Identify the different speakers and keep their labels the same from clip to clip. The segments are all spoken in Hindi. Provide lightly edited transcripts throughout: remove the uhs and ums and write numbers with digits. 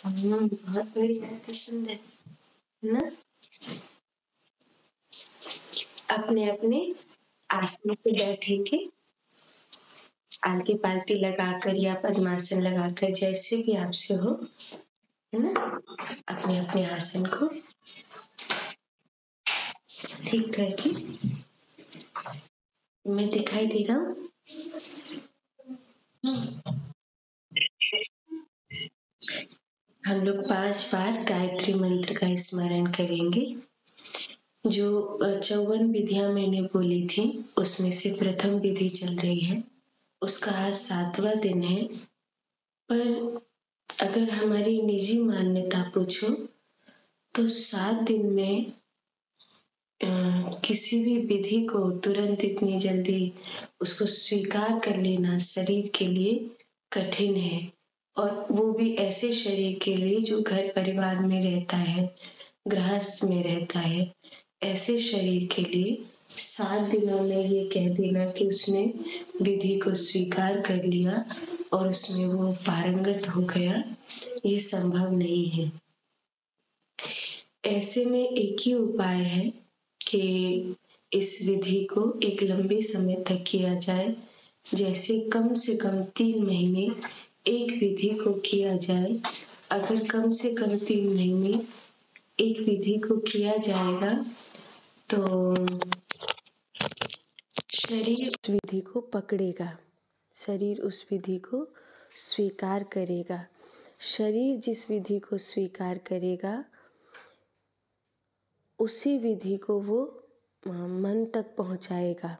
Speaker 1: बहुत बढ़िया, अति सुंदर, है ना। अपने अपने आसन से बैठेंगे, आलती पालती लगाकर या पद्मासन लगाकर, जैसे भी आपसे हो, है ना। अपने अपने आसन को ठीक करके, मैं दिखाई दे रहा हूँ। हम लोग 5 बार गायत्री मंत्र का स्मरण करेंगे। जो 54 विधियां मैंने बोली थी, उसमें से प्रथम विधि चल रही है, उसका आज 7वां दिन है। पर अगर हमारी निजी मान्यता पूछो तो 7 दिन में किसी भी विधि को तुरंत इतनी जल्दी उसको स्वीकार कर लेना शरीर के लिए कठिन है, और वो भी ऐसे शरीर के लिए जो घर परिवार में रहता है, गृहस्थ में रहता है। ऐसे शरीर के लिए 7 दिनों में ये कह देना कि उसने विधि को स्वीकार कर लिया और उसमें वो पारंगत हो गया, ये संभव नहीं है। ऐसे में एक ही उपाय है कि इस विधि को एक लंबे समय तक किया जाए। जैसे कम से कम 3 महीने एक विधि को किया जाए। अगर कम से कम 3 महीने एक विधि को किया जाएगा तो शरीर उस विधि को पकड़ेगा, शरीर उस विधि को स्वीकार करेगा। शरीर जिस विधि को स्वीकार करेगा उसी विधि को वो मन तक पहुंचाएगा।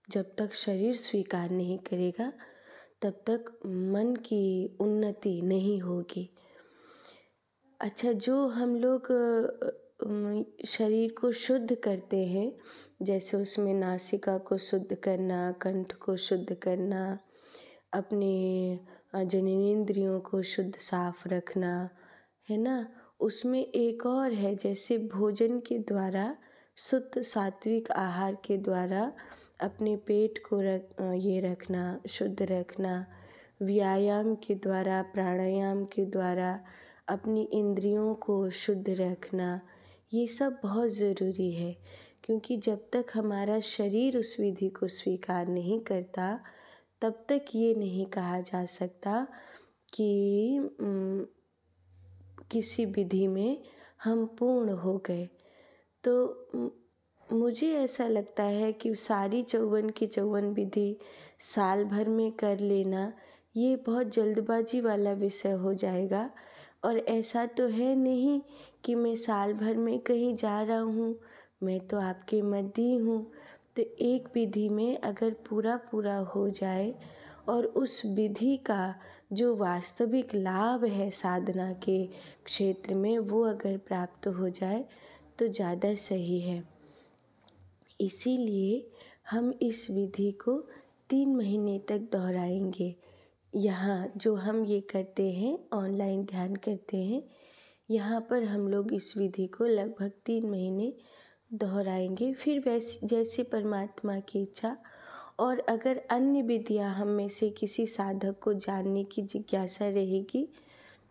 Speaker 1: जब तक शरीर स्वीकार नहीं करेगा तब तक मन की उन्नति नहीं होगी। अच्छा, जो हम लोग शरीर को शुद्ध करते हैं, जैसे उसमें नासिका को शुद्ध करना, कंठ को शुद्ध करना, अपने जननेंद्रियों को शुद्ध साफ रखना, है ना। उसमें एक और है, जैसे भोजन के द्वारा, शुद्ध सात्विक आहार के द्वारा अपने पेट को रखना, शुद्ध रखना, व्यायाम के द्वारा, प्राणायाम के द्वारा अपनी इंद्रियों को शुद्ध रखना, ये सब बहुत ज़रूरी है। क्योंकि जब तक हमारा शरीर उस विधि को स्वीकार नहीं करता तब तक ये नहीं कहा जा सकता कि किसी विधि में हम पूर्ण हो गए। तो मुझे ऐसा लगता है कि सारी 54 की 54 विधि साल भर में कर लेना ये बहुत जल्दबाजी वाला विषय हो जाएगा। और ऐसा तो है नहीं कि मैं साल भर में कहीं जा रहा हूँ, मैं तो आपके मध्य ही हूँ। तो एक विधि में अगर पूरा हो जाए और उस विधि का जो वास्तविक लाभ है साधना के क्षेत्र में वो अगर प्राप्त हो जाए तो ज़्यादा सही है। इसीलिए हम इस विधि को 3 महीने तक दोहराएंगे। यहाँ जो हम ये करते हैं, ऑनलाइन ध्यान करते हैं, यहाँ पर हम लोग इस विधि को लगभग 3 महीने दोहराएंगे। फिर वैसे जैसे परमात्मा की इच्छा, और अगर अन्य विधियाँ हम में से किसी साधक को जानने की जिज्ञासा रहेगी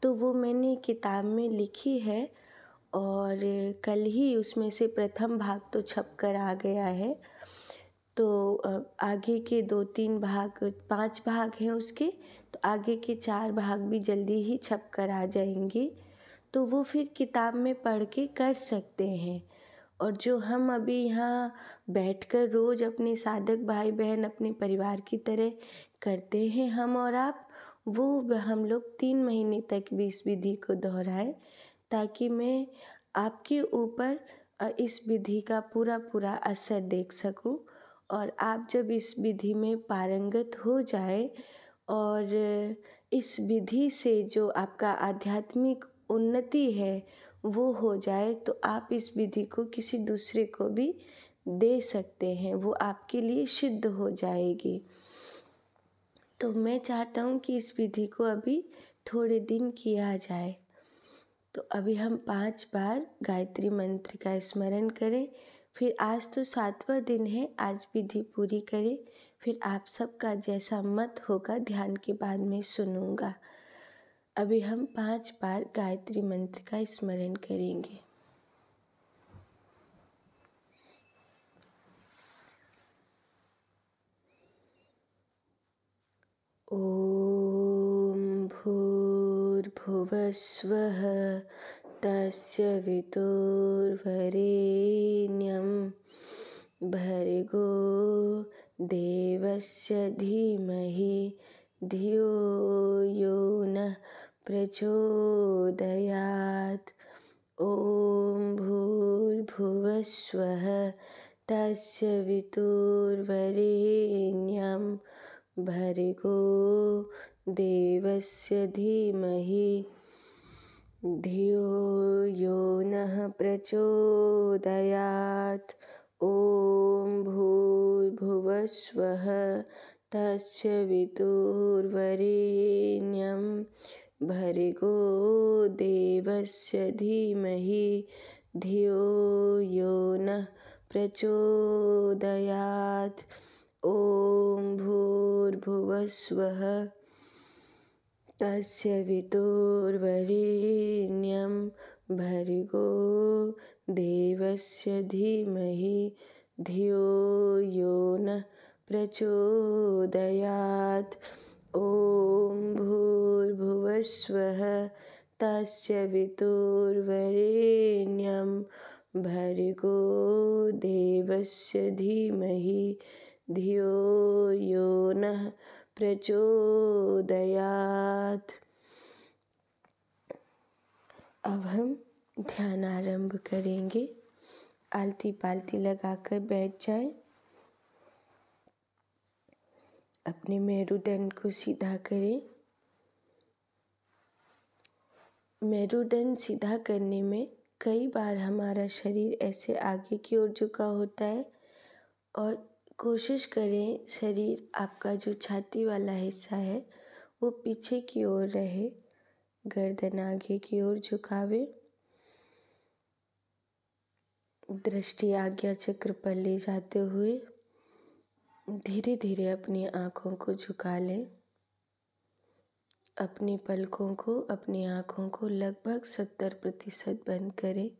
Speaker 1: तो वो मैंने किताब में लिखी है, और कल ही उसमें से प्रथम भाग तो छप कर आ गया है। तो आगे के 2-3 भाग, 5 भाग हैं उसके, तो आगे के 4 भाग भी जल्दी ही छप कर आ जाएंगे। तो वो फिर किताब में पढ़ के कर सकते हैं। और जो हम अभी यहाँ बैठकर रोज़ अपने साधक भाई बहन अपने परिवार की तरह करते हैं, हम और आप, वो हम लोग 3 महीने तक भी इस विधि को दोहराएं, ताकि मैं आपके ऊपर इस विधि का पूरा असर देख सकूं। और आप जब इस विधि में पारंगत हो जाए और इस विधि से जो आपका आध्यात्मिक उन्नति है वो हो जाए, तो आप इस विधि को किसी दूसरे को भी दे सकते हैं, वो आपके लिए सिद्ध हो जाएगी। तो मैं चाहता हूँ कि इस विधि को अभी थोड़े दिन किया जाए। तो अभी हम 5 बार गायत्री मंत्र का स्मरण करें। फिर आज तो 7वां दिन है, आज विधि पूरी करें। फिर आप सबका जैसा मत होगा ध्यान के बाद में सुनूंगा। अभी हम 5 बार गायत्री मंत्र का स्मरण करेंगे। ॐ भूर्भुवस्वः तस्य वितुर्वरेण्यं भर्गो देवस्य धीमहि धियो यो नः प्रचोदयात्। ॐ भूर्भुवस्वः तस्य वितुर्वरेण्यं भर्गो देवस्य धीमहि धियो यो नः प्रचोदयात्। ॐ भूर्भुवस्वः तस्य वितुर्वरेण्यं भर्गो देवस्य धीमहि धियो यो नः प्रचोदयात्। ॐ भूर्भुवस्वः तस्य वितुर्वरेण्यं भर्गो देवस्य धीमहि धियो यो नः प्रचोदयात्। ॐ भूर्भुवस्वः तस्य वितुर्वरेण्यं भर्गो देवस्य धीमहि धियो यो नः प्रचोदयात्। अब हम ध्यान आरंभ करेंगे। आलती पालती लगाकर बैठ जाएं। अपने मेरुदंड को सीधा करें। मेरुदंड सीधा करने में कई बार हमारा शरीर ऐसे आगे की ओर झुका होता है और कोशिश करें शरीर आपका जो छाती वाला हिस्सा है वो पीछे की ओर रहे, गर्दन आगे की ओर झुकावे। दृष्टि आज्ञा चक्र पर ले जाते हुए धीरे धीरे अपनी आँखों को झुका लें। अपनी पलकों को, अपनी आँखों को लगभग 70% बंद करें।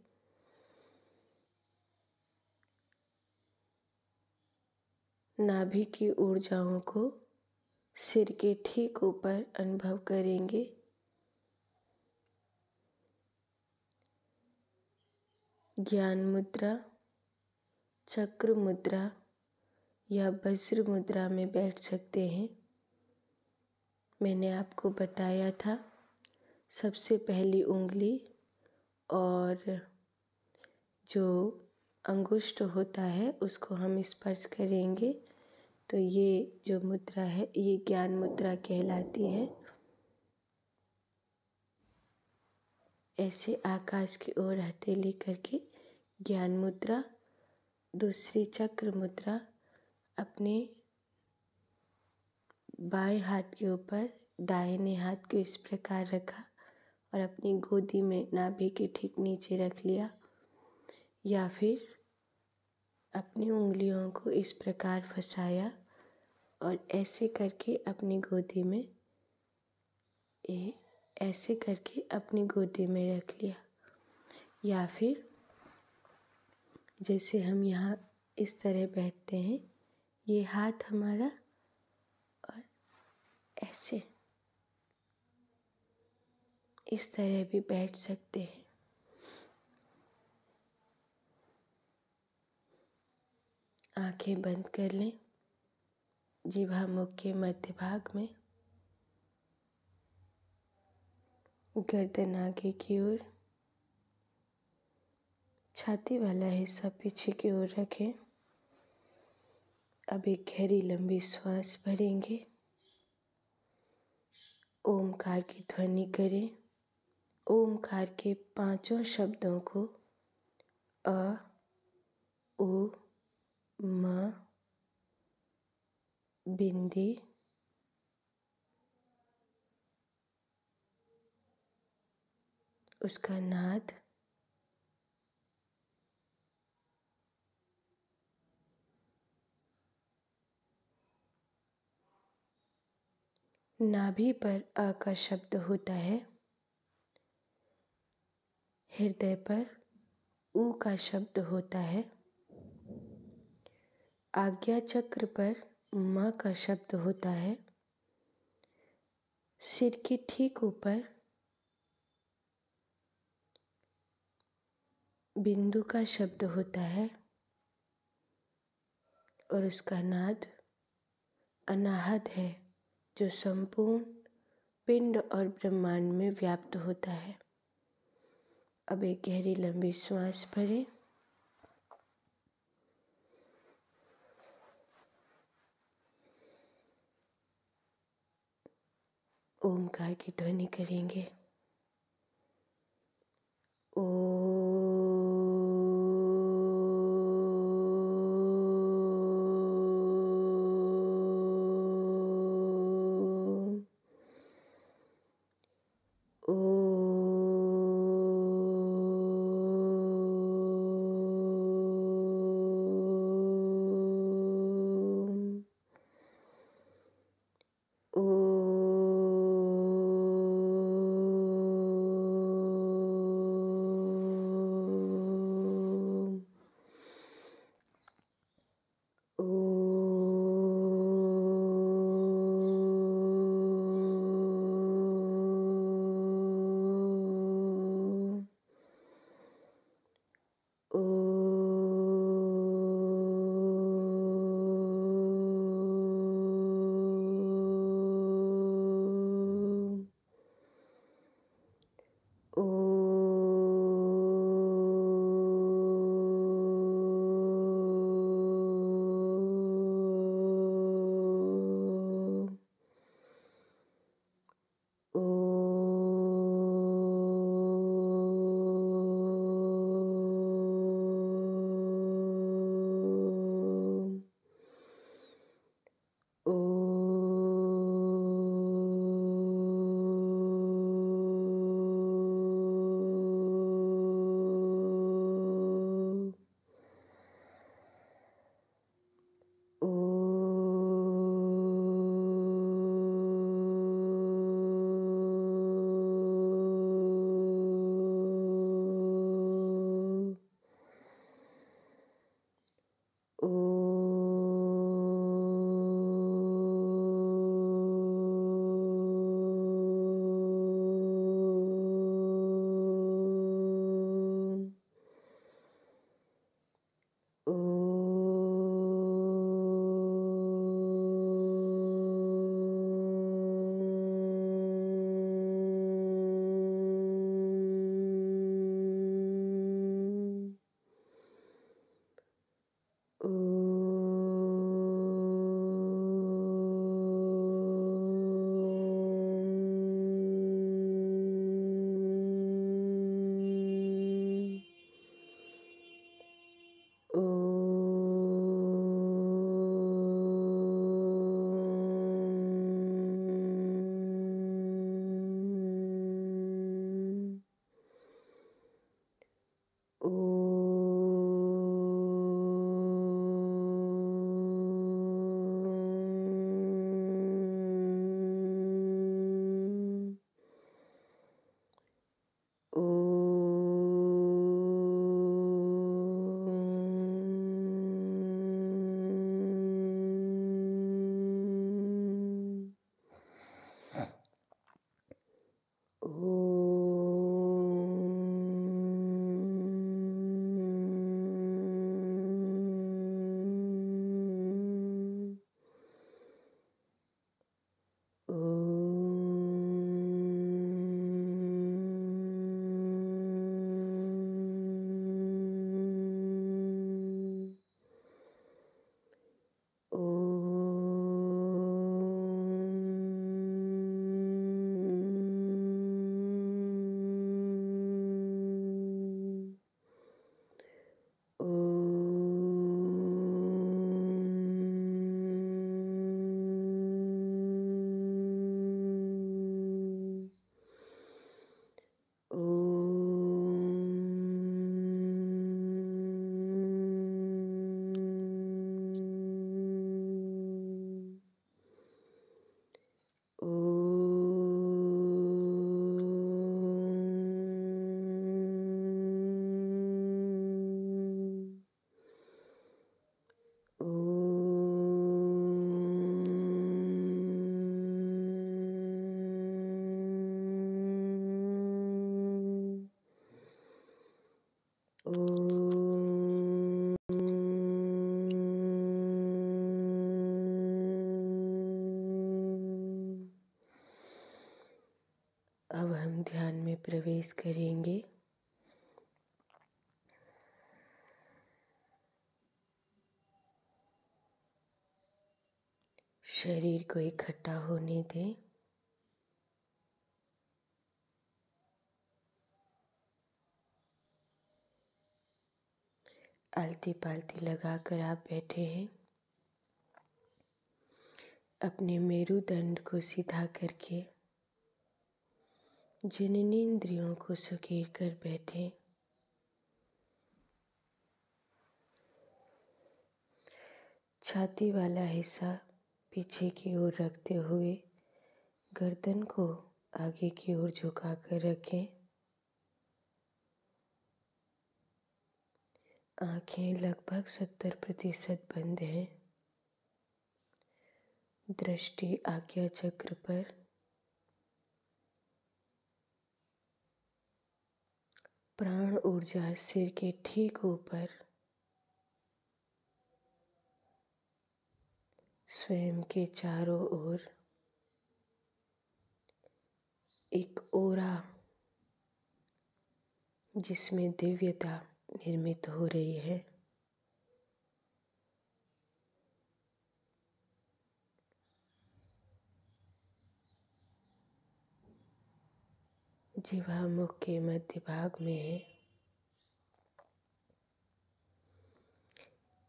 Speaker 1: नाभि की ऊर्जाओं को सिर के ठीक ऊपर अनुभव करेंगे। ज्ञान मुद्रा, चक्र मुद्रा या वज्र मुद्रा में बैठ सकते हैं। मैंने आपको बताया था सबसे पहली उंगली और जो अंगुष्ठ होता है उसको हम स्पर्श करेंगे तो ये जो मुद्रा है ये ज्ञान मुद्रा कहलाती है। ऐसे आकाश की ओर हथेली करके ज्ञान मुद्रा। दूसरी चक्र मुद्रा, अपने बाएं हाथ के ऊपर दाहिने हाथ को इस प्रकार रखा और अपनी गोदी में नाभि के ठीक नीचे रख लिया, या फिर अपनी उंगलियों को इस प्रकार फंसाया और ऐसे करके अपनी गोदी में ऐसे करके अपनी गोदी में रख लिया। या फिर जैसे हम यहाँ इस तरह बैठते हैं, ये हाथ हमारा और ऐसे इस तरह भी बैठ सकते हैं। आंखें बंद कर लें। जिह्वा मुख के मध्य भाग में, गर्दन आगे की ओर, छाती वाला हिस्सा पीछे की ओर रखें। अब एक गहरी लंबी श्वास भरेंगे। ओमकार की ध्वनि करें। ओमकार के 5 शब्दों को अ, उ, म, बिंदी, उसका नाद, नाभि पर अ का शब्द होता है। हृदय पर ऊ का शब्द होता है। आज्ञा चक्र पर म का शब्द होता है। सिर के ठीक ऊपर बिंदु का शब्द होता है और उसका नाद अनाहत है, जो संपूर्ण पिंड और ब्रह्मांड में व्याप्त होता है। अब एक गहरी लंबी श्वास भरें। ओमकार की ध्वनि करेंगे। अब हम ध्यान में प्रवेश करेंगे। शरीर को इकट्ठा होने दें। आलती पालती लगाकर आप बैठे हैं। अपने मेरुदंड को सीधा करके जननेंद्रियों को सुकेर कर बैठे। छाती वाला हिस्सा पीछे की ओर रखते हुए गर्दन को आगे की ओर झुकाकर रखें। आँखें लगभग 70% बंद हैं। दृष्टि आज्ञा चक्र पर। प्राण ऊर्जा सिर के ठीक ऊपर। स्वयं के चारों ओर एक ओरा जिसमें दिव्यता निर्मित हो रही है। जिह्वा मुख के मध्य भाग में है।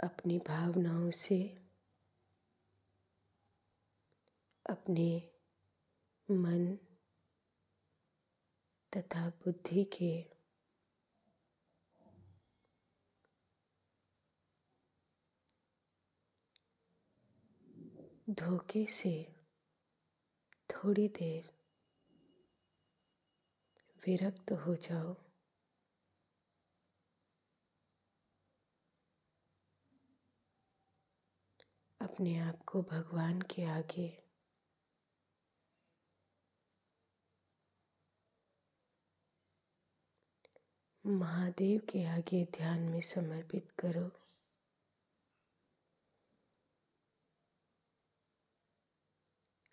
Speaker 1: अपनी भावनाओं से अपने मन तथा बुद्धि के धोखे से थोड़ी देर विरक्त हो जाओ। अपने आप को भगवान के आगे महादेव के आगे ध्यान में समर्पित करो।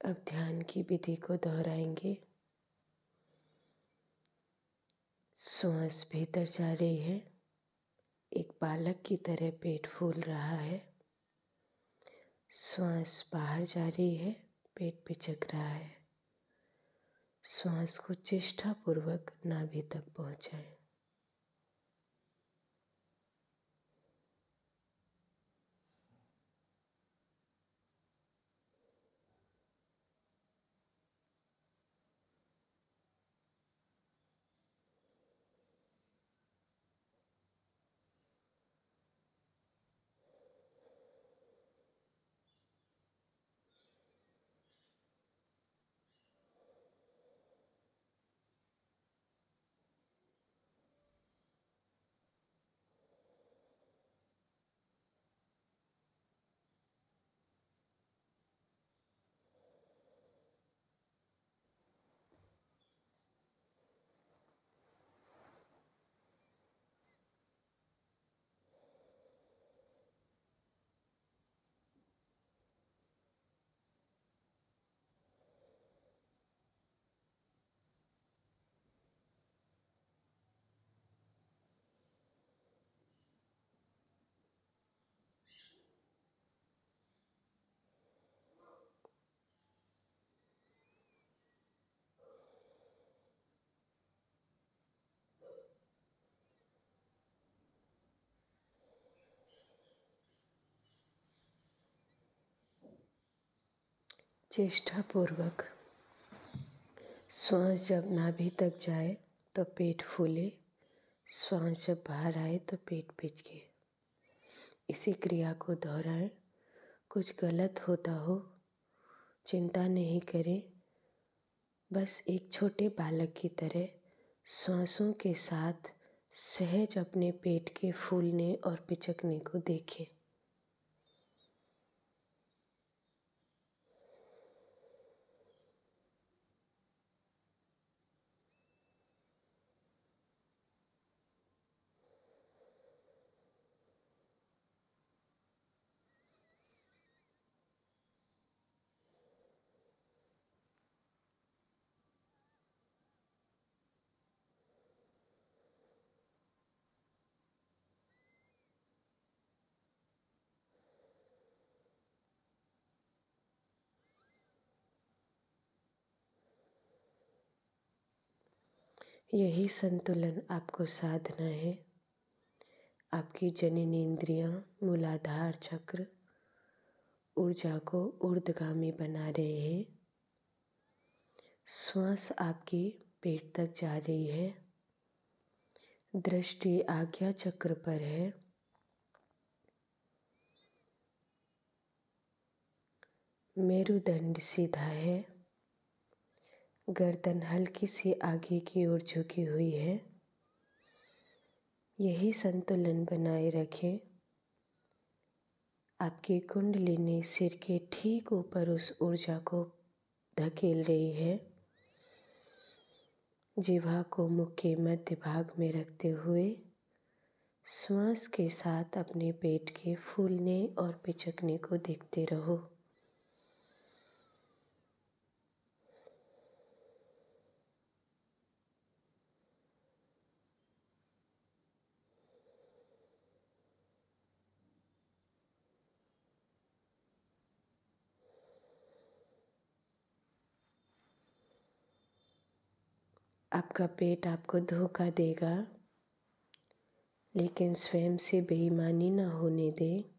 Speaker 1: अब ध्यान की विधि को दोहराएंगे। श्वास भीतर जा रही है। एक बालक की तरह पेट फूल रहा है। श्वास बाहर जा रही है। पेट पिचक रहा है। श्वास को चेष्टापूर्वक नाभि तक पहुंचाएं। चेष्टापूर्वक श्वास जब नाभि तक जाए तो पेट फूले। श्वास जब बाहर आए तो पेट पिचके। इसी क्रिया को दोहराएं। कुछ गलत होता हो चिंता नहीं करें। बस एक छोटे बालक की तरह श्वासों के साथ सहज अपने पेट के फूलने और पिचकने को देखें। यही संतुलन आपको साधना है। आपकी जननेंद्रियां, मूलाधार चक्र ऊर्जा को ऊर्ध्वगामी बना रहे हैं। श्वास आपकी पेट तक जा रही है। दृष्टि आज्ञा चक्र पर है। मेरुदंड सीधा है। गर्दन हल्की सी आगे की ओर झुकी हुई है। यही संतुलन बनाए रखें। आपकी कुंडलिनी सिर के ठीक ऊपर उस ऊर्जा को धकेल रही है। जिह्वा को मुख के मध्य भाग में रखते हुए श्वास के साथ अपने पेट के फूलने और पिचकने को देखते रहो। आपका पेट आपको धोखा देगा, लेकिन स्वयं से बेईमानी न होने दे।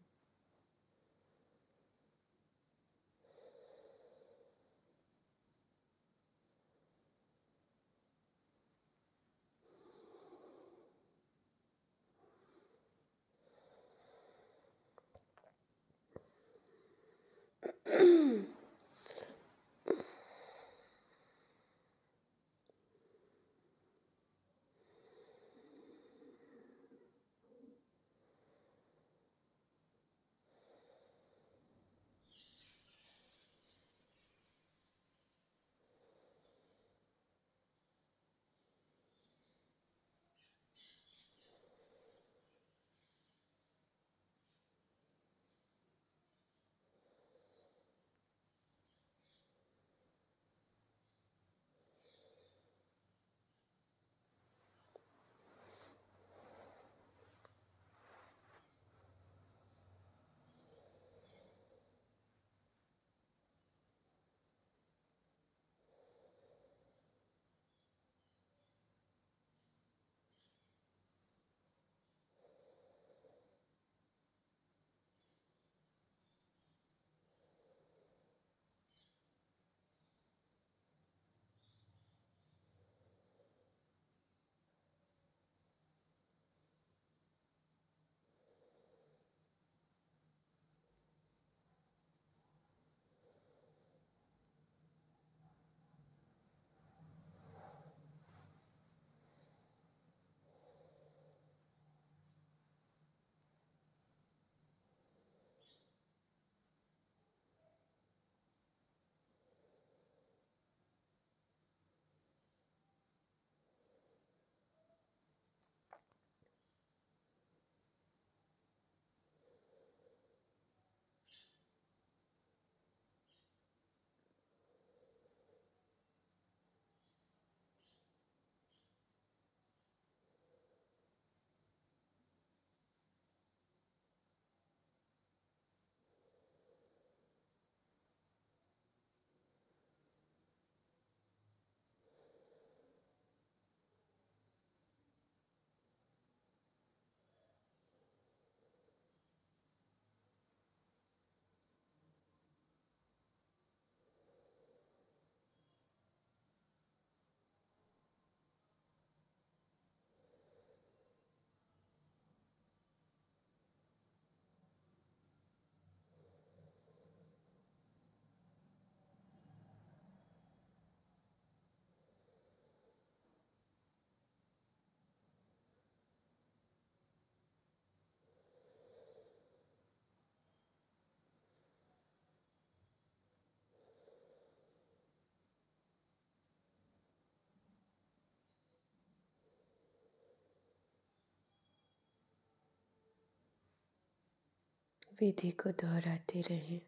Speaker 1: विधि को दोहराते रहें।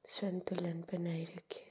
Speaker 1: संतुलन बनाए रखें।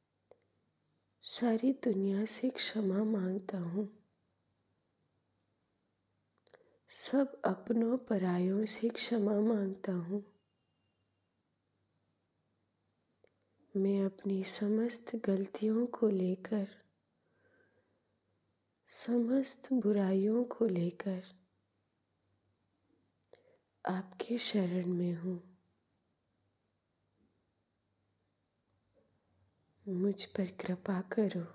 Speaker 1: सारी दुनिया से क्षमा मांगता हूँ। सब अपनों परायों से क्षमा मांगता हूँ। मैं अपनी समस्त गलतियों को लेकर, समस्त बुराइयों को लेकर आपके शरण में हूँ। मुझ पर कृपा करो।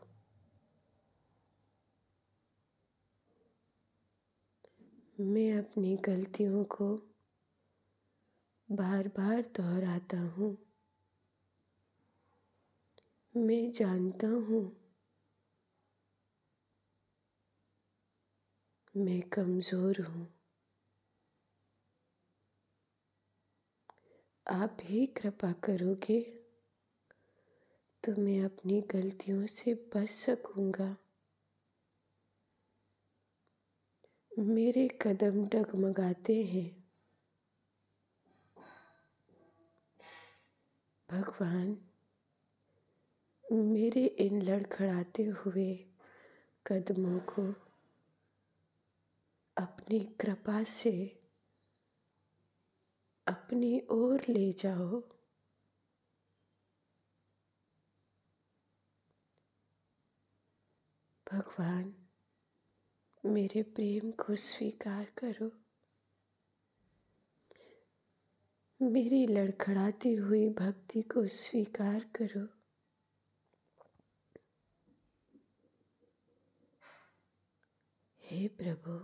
Speaker 1: मैं अपनी गलतियों को बार बार दोहराता हूँ। मैं जानता हूँ मैं कमज़ोर हूँ। आप ही कृपा करोगे तो मैं अपनी गलतियों से बच सकूँगा। मेरे कदम डगमगाते हैं। भगवान, मेरे इन लड़खड़ाते हुए कदमों को अपनी कृपा से अपनी ओर ले जाओ। भगवान, मेरे प्रेम को स्वीकार करो। मेरी लड़खड़ाती हुई भक्ति को स्वीकार करो। हे प्रभु,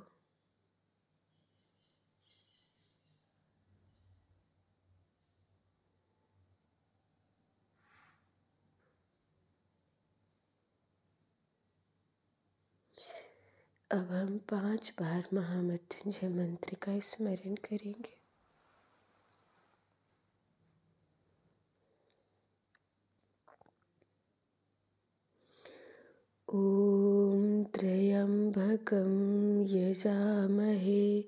Speaker 1: अब हम 5 बार महामृत्युंजय मंत्र का स्मरण करेंगे। ॐ त्र्यम्बकं यजामहे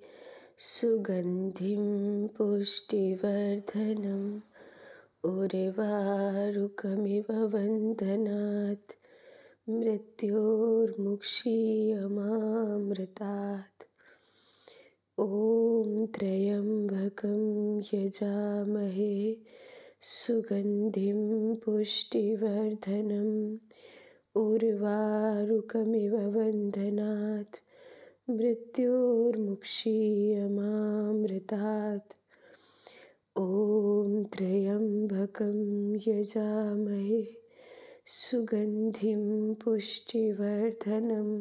Speaker 1: सुगन्धिं पुष्टिवर्धनम् उर्वारुकमिव बन्धनात् मृत्योर्मुक्षीयमामृतात्। ॐ त्र्यम्बकं यजामहे सुगन्धिं पुष्टिवर्धनम् उर्वारुकमिव बन्धनात् मृत्योर्मुक्षीयमामृतात्। ॐ त्र्यम्बकं यजामहे सुगन्धिं पुष्टिवर्धनम्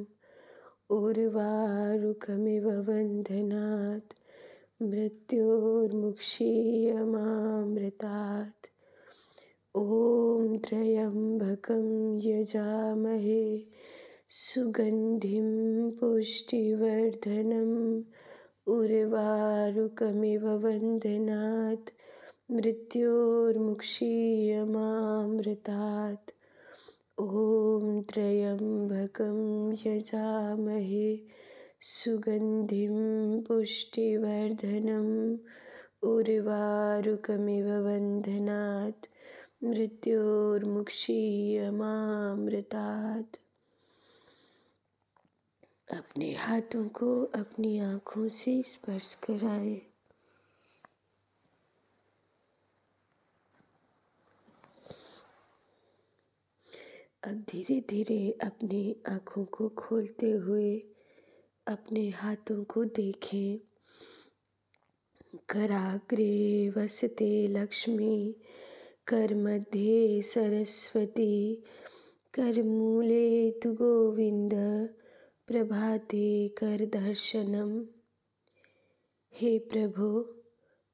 Speaker 1: उर्वारुकमिव बन्धनात् मृत्योर्मुक्षीयमामृतात्। ॐ त्र्यम्बकं यजामहे सुगन्धिं पुष्टिवर्धनम् उर्वारुकमिव बन्धनात् मृत्योर्मुक्षीयमामृतात्। ॐ त्र्यम्बकं यजामहे सुगन्धिं पुष्टिवर्धनम् उर्वारुकमिव बन्धनात् मृत्योर्मुक्षीयमामृतात्। अपने हाथों को अपनी आँखों से स्पर्श कराएं। अब धीरे धीरे अपनी आँखों को खोलते हुए अपने हाथों को देखें। कराग्रे वसते लक्ष्मी, करमध्ये सरस्वती, करमूले तु गोविंद, प्रभाते कर दर्शनम। हे प्रभु,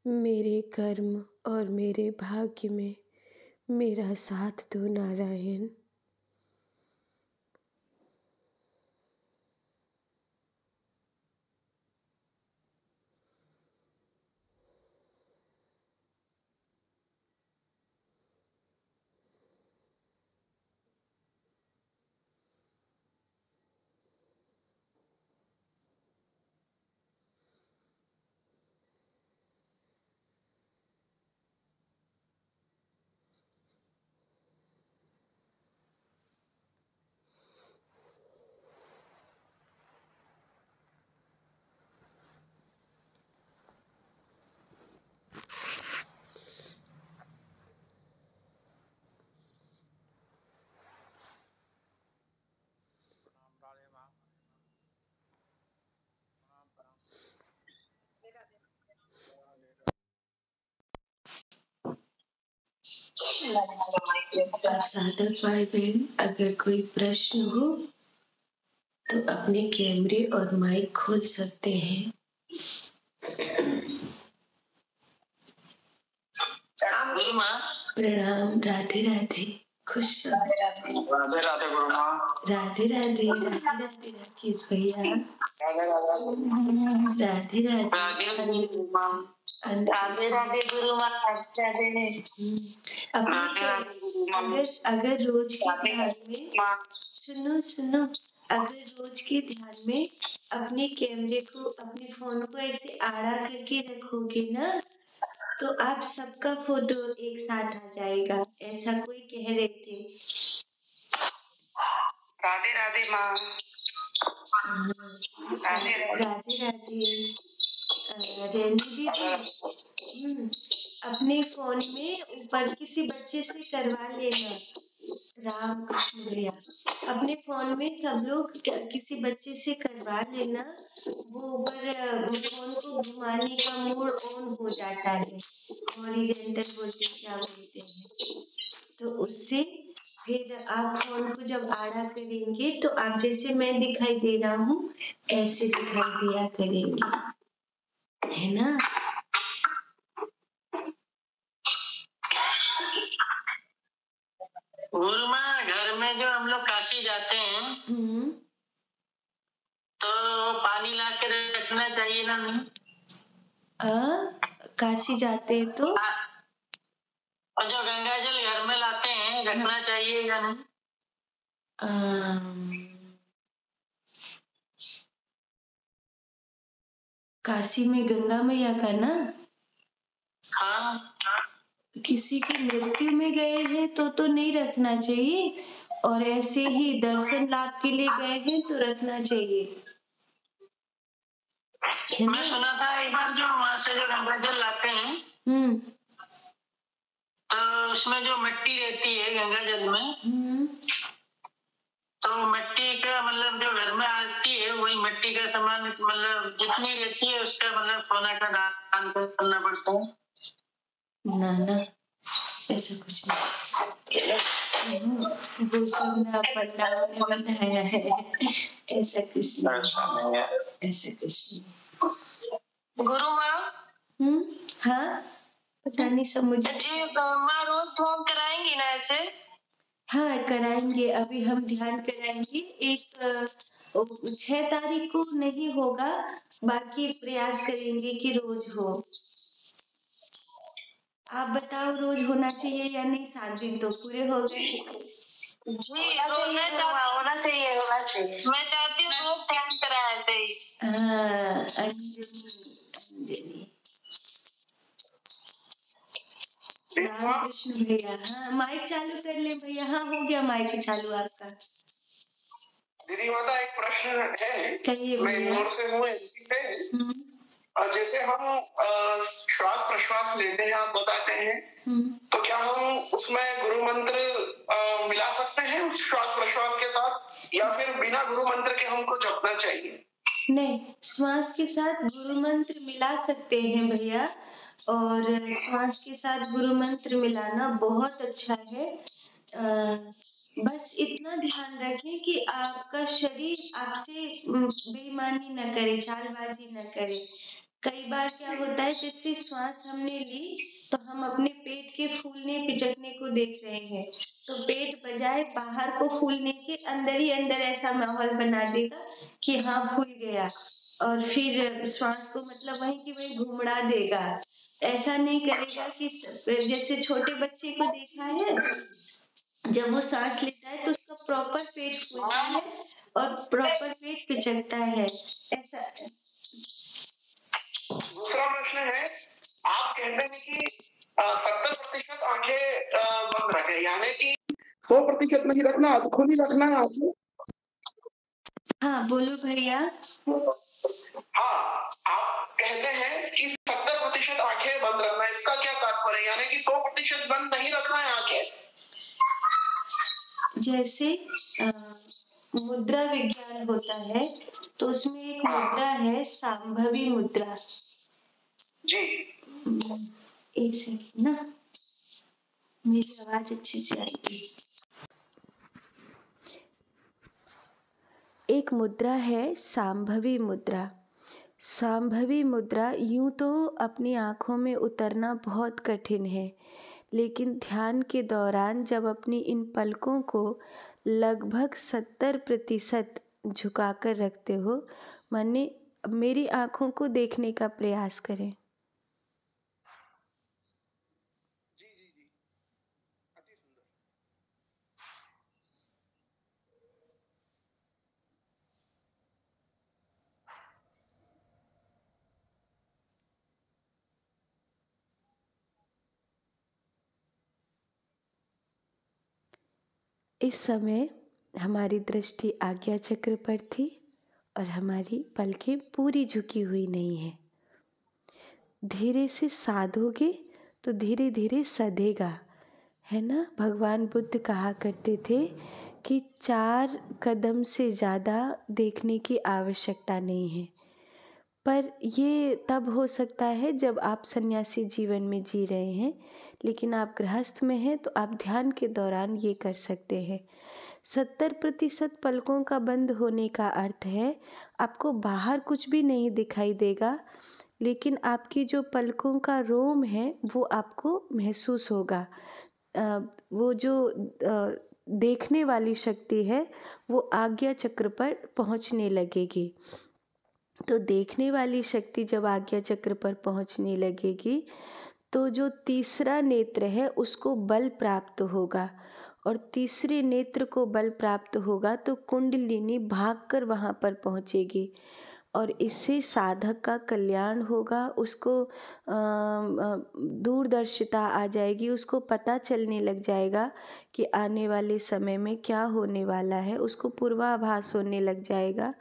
Speaker 1: मेरे कर्म और मेरे भाग्य में मेरा साथ दो नारायण। आप साधक भाई बहन, अगर कोई प्रश्न हो तो अपने कैमरे और माइक खोल सकते हैं। प्रणाम, राधे राधे, खुश रहो।
Speaker 2: राधे राधे गुरु माँ।
Speaker 1: राधे राधे, राधे राधे राकेश भैया। राधे राधे,
Speaker 2: राधे राधे गुरु माँ।
Speaker 1: अगर रोज के ध्यान में सुनो सुनो, अगर रोज के ध्यान में अपने कैमरे को, अपने फोन को ऐसे आड़ा करके रखोगे ना, तो आप सबका फोटो एक साथ आ जाएगा, ऐसा कोई कह रहे थे।
Speaker 2: राधे राधे माँ।
Speaker 1: राधे राधे। रेनी दीदी, अपने फोन में ऊपर किसी बच्चे से करवा लेना। राम कृष्ण भैया, अपने फोन में सब लोग किसी बच्चे से करवा लेना, वो ऊपर फोन को घुमाने का मोड ऑन हो जाता है, हॉरिजॉन्टल बोलते क्या बोलते हैं, तो उससे फिर आप फोन को जब आड़ा करेंगे तो आप जैसे मैं दिखाई दे रहा हूँ ऐसे दिखाई दिया करेंगे, है ना।
Speaker 2: गुरु माँ, घर में जो हम लोग काशी जाते हैं तो पानी ला के रखना चाहिए ना? नहीं,
Speaker 1: काशी जाते हैं तो
Speaker 2: और जो गंगा जल घर में लाते हैं रखना चाहिए या नहीं?
Speaker 1: काशी में गंगा मैया का ना,
Speaker 2: हाँ,
Speaker 1: किसी की मृत्यु में गए हैं तो नहीं रखना चाहिए, और ऐसे ही दर्शन लाभ के लिए गए हैं तो रखना चाहिए।
Speaker 2: मैं सुना था एक बार जो वहाँ से जो गंगा जल लाते हैं तो उसमें जो मिट्टी रहती है गंगा जल में, तो मिट्टी का मतलब जो घर में आती है वही मिट्टी का सामान, मतलब जितनी रहती है उसका मतलब सोना का दान करना पड़ता है।
Speaker 1: ना ऐसा कुछ नहीं, वो सब ना पंडालों ने बनाया है, ऐसा कुछ नहीं, ऐसा कुछ नहीं।
Speaker 2: गुरु माँ,
Speaker 1: हाँ, पता नहीं समझ
Speaker 2: जी माँ, रोज ध्यान कराएंगी ना ऐसे?
Speaker 1: हाँ कराएंगे, अभी हम ध्यान कराएंगे, एक 6 तारीख को नहीं होगा, बाकी प्रयास करेंगे कि रोज हो। आप बताओ रोज होना चाहिए या नहीं? 7 दिन तो पूरे हो गए।
Speaker 2: जी होना चाहिए। मैं चाहती हूँ रोज ध्यान कराए ऐसे ही।
Speaker 1: अंजलि राम कृष्ण भैया, हाँ माइक चालू कर ले भैया। हाँ हो गया माइक चालू आपका।
Speaker 3: दीदी माता, एक प्रश्न है।
Speaker 1: कहिए
Speaker 3: मैं इंदौर से हूँ, एमपी से। जैसे हम श्वास प्रश्वास लेते हैं, आप बताते हैं, तो क्या हम उसमें गुरु मंत्र मिला सकते हैं उस श्वास प्रश्वास के साथ, या फिर बिना गुरु मंत्र के हमको जपना चाहिए?
Speaker 1: नहीं, श्वास के साथ गुरु मंत्र मिला सकते हैं भैया, और श्वास के साथ गुरु मंत्र मिलाना बहुत अच्छा है। बस इतना ध्यान रखें कि आपका शरीर आपसे बेईमानी न करे, चालबाजी न करे। कई बार क्या होता है, जैसे श्वास हमने ली तो हम अपने पेट के फूलने पिचकने को देख रहे हैं, तो पेट बजाय बाहर को फूलने के अंदर ही अंदर ऐसा माहौल बना देगा कि हाँ फूल गया, और फिर श्वास को मतलब वहीं की वहीं घुमड़ा देगा। ऐसा नहीं करेगा कि जैसे छोटे बच्चे को देखा है, जब वो सांस लेता है तो उसका प्रॉपर पेट फूलता है और प्रॉपर पेट पिचकता है, ऐसा।
Speaker 3: दूसरा प्रश्न है, आप कहते हैं कि 70% आंखें बंद रखें, यानी कि 100% नहीं रखना, तो खुली रखना है आंखें।
Speaker 1: हाँ बोलो भैया।
Speaker 3: हाँ, आप कहते हैं कि 70% आंखें बंद रखना, इसका क्या तात्पर्य? यानी कि 100% बंद नहीं रखना है आंखें।
Speaker 1: जैसे मुद्रा विज्ञान होता है तो उसमें एक मुद्रा है सांभवी मुद्रा जी। एक सेकंड ना, मेरी आवाज अच्छे से आएगी। एक मुद्रा है सांभवी मुद्रा। सांभवी मुद्रा यूं तो अपनी आँखों में उतरना बहुत कठिन है, लेकिन ध्यान के दौरान जब अपनी इन पलकों को लगभग 70% झुकाकर रखते हो, माने मेरी आँखों को देखने का प्रयास करें।
Speaker 3: जी जी जी, अति सुंदर।
Speaker 1: इस समय हमारी दृष्टि आज्ञा चक्र पर थी और हमारी पलकें पूरी झुकी हुई नहीं है। धीरे से साधोगे तो धीरे धीरे सधेगा, है ना। भगवान बुद्ध कहा करते थे कि 4 कदम से ज़्यादा देखने की आवश्यकता नहीं है, पर ये तब हो सकता है जब आप सन्यासी जीवन में जी रहे हैं, लेकिन आप गृहस्थ में हैं तो आप ध्यान के दौरान ये कर सकते हैं। 70% पलकों का बंद होने का अर्थ है आपको बाहर कुछ भी नहीं दिखाई देगा, लेकिन आपकी जो पलकों का रोम है वो आपको महसूस होगा। वो जो देखने वाली शक्ति है वो आज्ञा चक्र पर पहुंचने लगेगी। तो देखने वाली शक्ति जब आज्ञा चक्र पर पहुंचने लगेगी तो जो तीसरा नेत्र है उसको बल प्राप्त होगा, और तीसरे नेत्र को बल प्राप्त होगा तो कुंडलिनी भागकर वहाँ पर पहुँचेगी और इससे साधक का कल्याण होगा। उसको दूरदर्शिता आ जाएगी, उसको पता चलने लग जाएगा कि आने वाले समय में क्या होने वाला है, उसको पूर्वाभास होने लग जाएगा,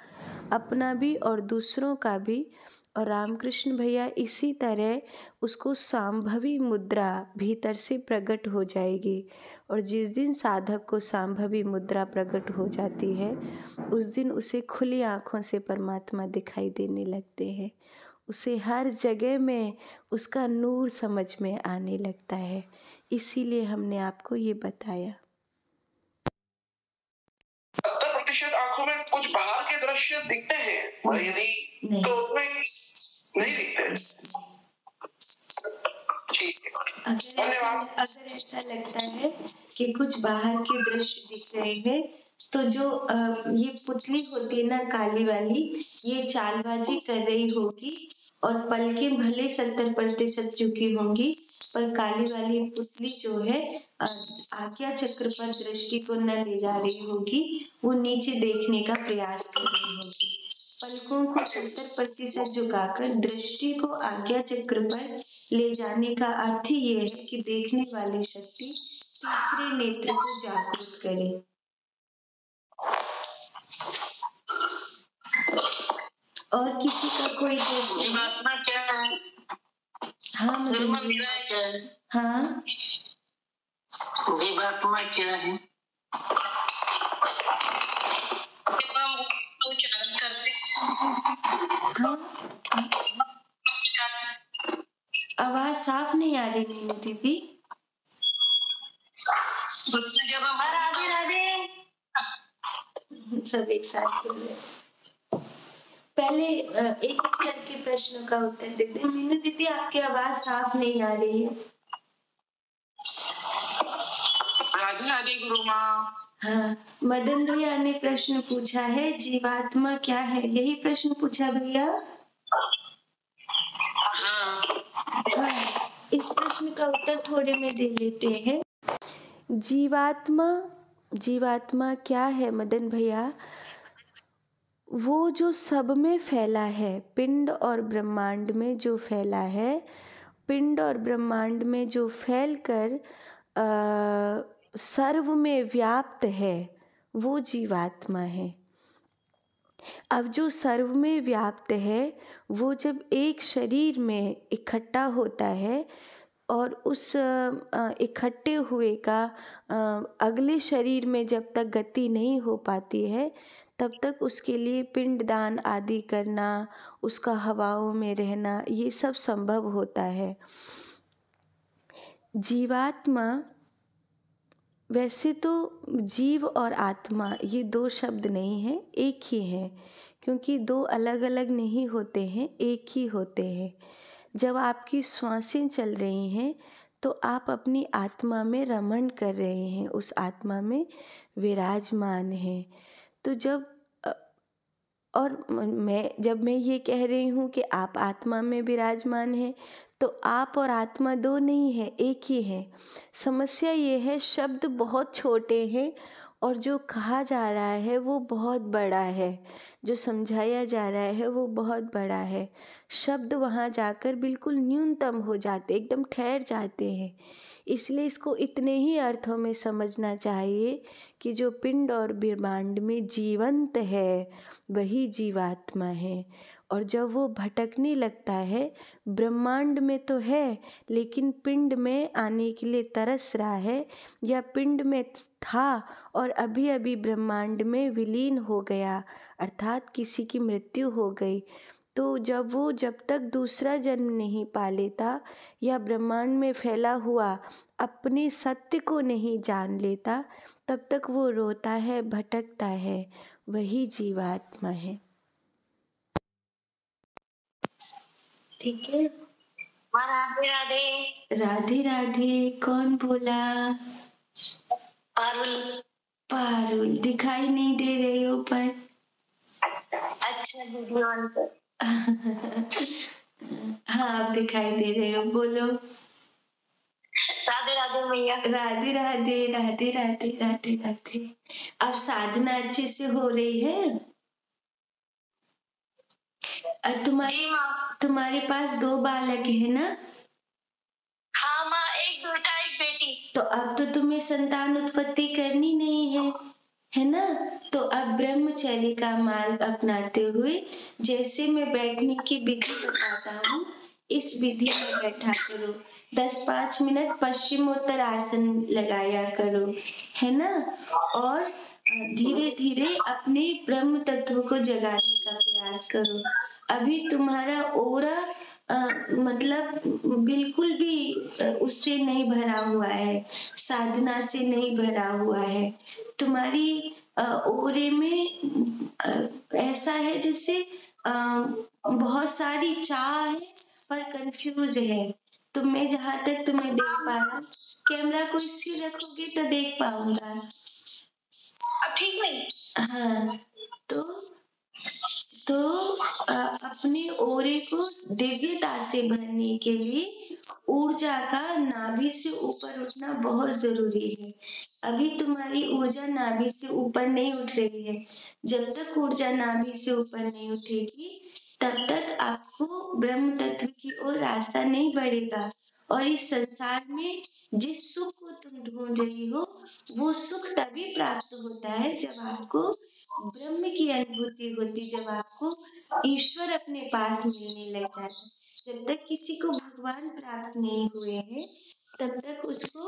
Speaker 1: अपना भी और दूसरों का भी। और रामकृष्ण भैया इसी तरह उसको सांभवी मुद्रा भीतर से प्रकट हो जाएगी, और जिस दिन साधक को सांभवी मुद्रा प्रकट हो जाती है उस दिन उसे खुली आँखों से परमात्मा दिखाई देने लगते हैं। उसे हर जगह में उसका नूर समझ में आने लगता है। इसीलिए हमने आपको ये बताया।
Speaker 3: 70% आंखों में कुछ बाहर के दृश्य दिखते हैं, यदि तो उसमें नहीं दिखते। धन्यवाद।
Speaker 1: अगर ऐसा लगता है कि कुछ बाहर के दृश्य दिख रहे हैं तो जो ये पुतली होती है ना काली वाली, ये चालबाजी कर रही होगी और पलकें भले 70% झुकी होंगी, पर काली वाली पुतली जो है आज्ञा चक्र पर दृष्टि को न ले जा रही होगी, वो नीचे देखने का प्रयास कर रही होगी। पलकों को 70% झुकाकर दृष्टि को आज्ञा चक्र पर ले जाने का अर्थ ये है कि देखने वाली शक्ति तीसरे नेत्र को जागृत करे। और किसी का कोई प्रश्न?
Speaker 2: जीवात्मा क्या है?
Speaker 1: हाँ मतलब
Speaker 2: क्या है?
Speaker 1: हाँ,
Speaker 2: जीवात्मा क्या है?
Speaker 1: आवाज साफ नहीं आ रही मीनू दीदी।
Speaker 2: जब हम राधे राधे
Speaker 1: सब एक साथ बोल रहे। पहले एक करके प्रश्न का उत्तर देते। मीनू दीदी आपकी आवाज साफ नहीं आ रही है।
Speaker 2: राधे राधे गुरु माँ।
Speaker 1: हाँ, मदन भैया ने प्रश्न पूछा है जीवात्मा क्या है, यही प्रश्न पूछा भैया। हाँ, इस प्रश्न का उत्तर थोड़े में दे लेते हैं। जीवात्मा क्या है मदन भैया? वो जो सब में फैला है, पिंड और ब्रह्मांड में जो फैला है, पिंड और ब्रह्मांड में जो फैलकर सर्व में व्याप्त है, वो जीवात्मा है। अब जो सर्व में व्याप्त है वो जब एक शरीर में इकट्ठा होता है और उस इकट्ठे हुए का अगले शरीर में जब तक गति नहीं हो पाती है तब तक उसके लिए पिंडदान आदि करना, उसका हवाओं में रहना, ये सब संभव होता है। जीवात्मा वैसे तो जीव और आत्मा ये दो शब्द नहीं हैं, एक ही हैं, क्योंकि दो अलग अलग नहीं होते हैं, एक ही होते हैं। जब आपकी श्वासें चल रही हैं तो आप अपनी आत्मा में रमण कर रहे हैं, उस आत्मा में विराजमान हैं। तो जब मैं ये कह रही हूँ कि आप आत्मा में विराजमान हैं, तो आप और आत्मा दो नहीं है, एक ही है। समस्या ये है, शब्द बहुत छोटे हैं और जो कहा जा रहा है वो बहुत बड़ा है, जो समझाया जा रहा है वो बहुत बड़ा है। शब्द वहाँ जाकर बिल्कुल न्यूनतम हो जाते, एकदम ठहर जाते हैं। इसलिए इसको इतने ही अर्थों में समझना चाहिए कि जो पिंड और ब्रह्मांड में जीवंत है वही जीवात्मा है। और जब वो भटकने लगता है, ब्रह्मांड में तो है लेकिन पिंड में आने के लिए तरस रहा है, या पिंड में था और अभी अभी ब्रह्मांड में विलीन हो गया, अर्थात किसी की मृत्यु हो गई, तो जब तक दूसरा जन्म नहीं पा लेता या ब्रह्मांड में फैला हुआ अपने सत्य को नहीं जान लेता, तब तक वो रोता है, भटकता है। वही जीवात्मा है। ठीक है।
Speaker 2: राधे राधे।
Speaker 1: राधे राधे। कौन बोला?
Speaker 2: पारुल।
Speaker 1: पारुल दिखाई नहीं दे रही हो पर।
Speaker 2: अच्छा दीदी ऑन कर।
Speaker 1: हाँ आप दिखाई दे रहे हो, बोलो।
Speaker 2: राधे राधे मैया।
Speaker 1: राधे राधे राधे राधे राधे राधे। अब साधना अच्छे से हो रही है? तुम्हारे पास 2 बालक है ना?
Speaker 2: हाँ माँ, एक बेटा एक बेटी।
Speaker 1: तो अब तो तुम्हें संतान उत्पत्ति करनी नहीं है ना? तो अब ब्रह्मचर्य का मार्ग अपनाते हुए, जैसे मैं बैठने की विधि बताता हूँ, इस विधि में बैठा करो। 10-5 मिनट पश्चिमोत्तर आसन लगाया करो, है ना? और धीरे धीरे अपने ब्रह्म तत्व को जगाने का प्रयास करो। अभी तुम्हारा ओरा मतलब बिल्कुल भी उससे नहीं भरा हुआ है, साधना से नहीं भरा हुआ है। तुम्हारी ओरे में ऐसा है जैसे बहुत सारी चाह है पर कंफ्यूज है। तो मैं जहाँ तक तुम्हें देख पा रहा, कैमरा को स्थिर रखोगे तो देख पाऊंगा।
Speaker 2: अब ठीक नहीं?
Speaker 1: हाँ, तो अपने ओरे को दिव्यता से भरने के लिए ऊर्जा का नाभि से ऊपर उठना बहुत जरूरी है। अभी तुम्हारी ऊर्जा नाभि से ऊपर नहीं उठ रही है। जब तक ऊर्जा नाभि से ऊपर नहीं उठेगी तब तक आपको ब्रह्म तत्व की ओर रास्ता नहीं बढ़ेगा। और इस संसार में जिस सुख को तुम ढूंढ रही हो वो सुख तभी प्राप्त होता है जब आपको ब्रह्म की अनुभूति होती, जब आपको ईश्वर अपने पास मिलने लग जाता है। जब तक किसी को भगवान प्राप्त नहीं हुए हैं तब तक उसको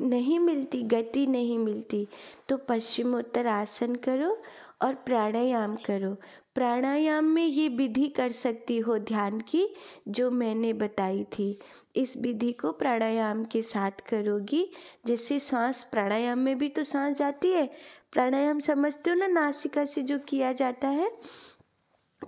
Speaker 1: नहीं मिलती, गति नहीं मिलती। तो पश्चिमोत्तर आसन करो और प्राणायाम करो। प्राणायाम में ये विधि कर सकती हो ध्यान की, जो मैंने बताई थी। इस विधि को प्राणायाम के साथ करोगी। जैसे सांस, प्राणायाम में भी तो सांस जाती है। प्राणायाम समझते हो ना, नासिका से जो किया जाता है,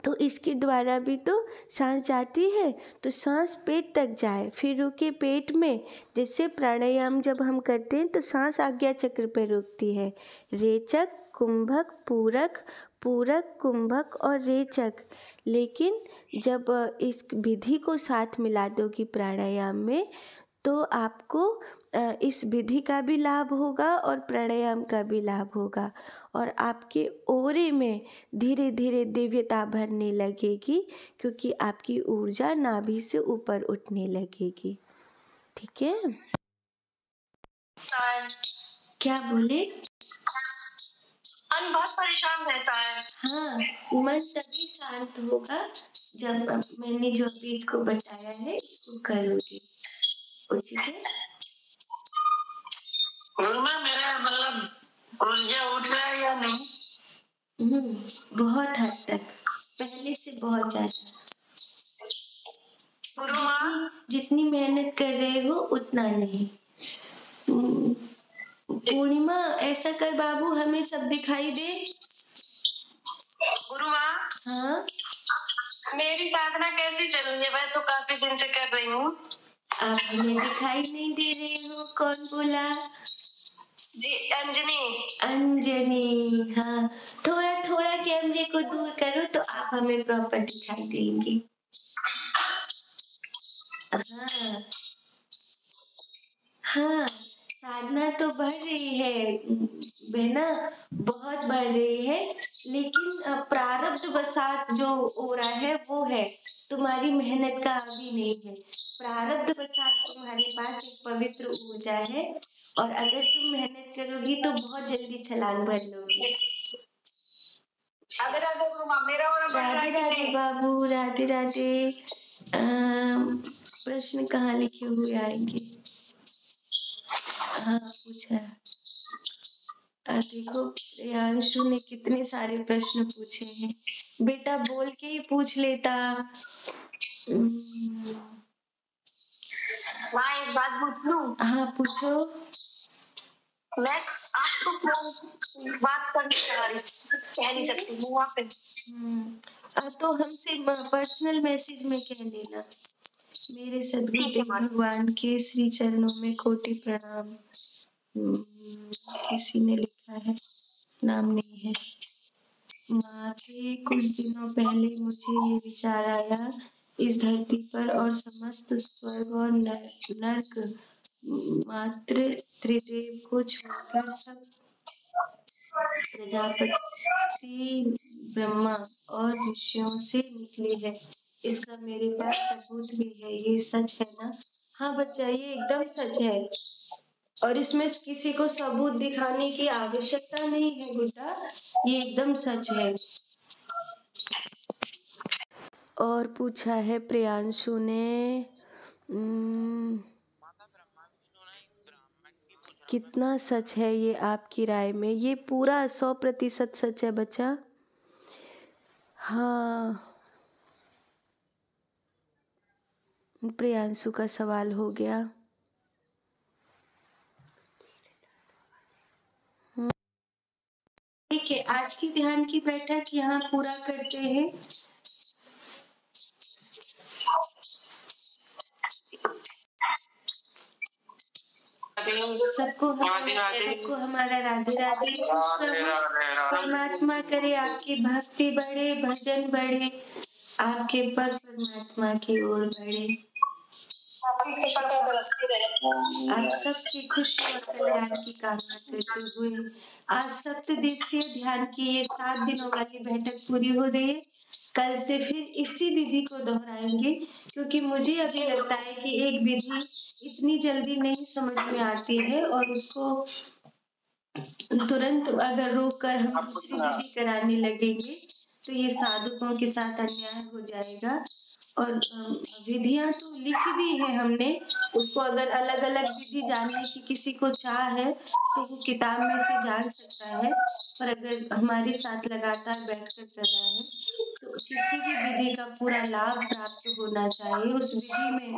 Speaker 1: तो इसके द्वारा भी तो सांस जाती है। तो सांस पेट तक जाए, फिर रुके पेट में। जैसे प्राणायाम जब हम करते हैं तो सांस आज्ञा चक्र पर रुकती है। रेचक, कुंभक, पूरक, पूरक, कुंभक और रेचक। लेकिन जब इस विधि को साथ मिला दोगी प्राणायाम में तो आपको इस विधि का भी लाभ होगा और प्राणायाम का भी लाभ होगा। और आपके ओरे में धीरे धीरे दिव्यता भरने लगेगी, क्योंकि आपकी ऊर्जा नाभि से ऊपर उठने लगेगी। ठीक है? क्या बोले?
Speaker 2: मन बहुत परेशान रहता है।
Speaker 1: हाँ, मन तभी शांत होगा जब मैंने जो भी इसको बताया है इसको करोगे। उचित है?
Speaker 2: मेरा मतलब ऊर्जा उठ रहा है या नहीं?
Speaker 1: बहुत हद तक, पहले से बहुत ज्यादा। जितनी मेहनत कर रहे हो उतना नहीं। पूर्णिमा ऐसा कर बाबू, हमें सब दिखाई दे।
Speaker 2: गुरु माँ,
Speaker 1: हाँ
Speaker 2: मेरी साधना कैसी चल रही है? मैं तो काफी दिन से कर रही हूँ।
Speaker 1: आप हमें दिखाई नहीं दे रहे हो। कौन बोला?
Speaker 2: जी अंजनी।
Speaker 1: अंजनी, हाँ। थोड़ा थोड़ा कैमरे को दूर करो तो आप हमें प्रॉपर दिखाई देंगे। हाँ हाँ, साधना तो बढ़ रही है बहना, बहुत बढ़ रही है, लेकिन प्रारब्ध वसात जो हो रहा है वो है, तुम्हारी मेहनत का अभी नहीं है। प्रारब्ध वसात तुम्हारे पास एक पवित्र ऊर्जा है, और अगर तुम मेहनत करोगी तो बहुत जल्दी छलांग भर लोगी।
Speaker 2: राधे राधे गुरु माँ, मेरा और
Speaker 1: राधे राधे बाबू, राधे राधे। प्रश्न कहाँ लिखे हुए आएंगे? हाँ पूछा। देखो प्रियांशु ने कितने सारे प्रश्न पूछे हैं। बेटा बोल के ही पूछ लेता।
Speaker 2: माँ एक बात पूछ लूं?
Speaker 1: हाँ पूछो।
Speaker 2: मैं आपको बात करनी कह नहीं सकती हूँ वहाँ पे।
Speaker 1: तो हमसे पर्सनल मैसेज में कह लेना। मेरे सद्गुरुदेव भगवान के श्री चरणों में कोटि प्रणाम। किसी ने लिखा है, नाम नहीं है। माथे कुछ दिनों पहले मुझे ये विचार आया, इस धरती पर और समस्त स्वर्ग और नर्क मात्र त्रिदेव को छोड़कर सब प्रजापति ब्रह्मा और ऋषियों से निकले हैं। इसका मेरे पास सबूत भी है। ये सच है ना? हाँ बच्चा, ये एकदम सच है, और इसमें किसी को सबूत दिखाने की आवश्यकता नहीं है बेटा, ये एकदम सच है। और पूछा है प्रियांशु ने, कितना सच है ये आपकी राय में? ये पूरा 100% सच है बच्चा। हाँ, प्रियांशु का सवाल हो गया। ठीक है, आज की ध्यान की बैठक यहाँ पूरा करते हैं। सबको हमारा राधे राधे। परमात्मा करे आपकी भक्ति बढ़े, भजन बढ़े, आपके पद परमात्मा की ओर बढ़े, आप सबकी खुशी और कल्याण की कामना करते हुए आज सप्तदिवसीय ध्यान की ये 7 दिनों वाली बैठक पूरी हो रही है। कल से फिर इसी विधि को दोहराएंगे, क्योंकि मुझे अभी लगता है कि एक विधि इतनी जल्दी नहीं समझ में आती है, और उसको तुरंत अगर रोक कर हम दूसरी विधि कराने लगेंगे तो ये साधकों के साथ अन्याय हो जाएगा। और विधियां तो लिख दी है हमने, उसको अगर अलग अलग विधि जानने की किसी को चाह है तो वो किताब में से जान सकता है, पर अगर हमारे साथ लगातार बैठकर चल रहा है तो किसी भी विधि का पूरा लाभ प्राप्त होना चाहिए, उस विधि में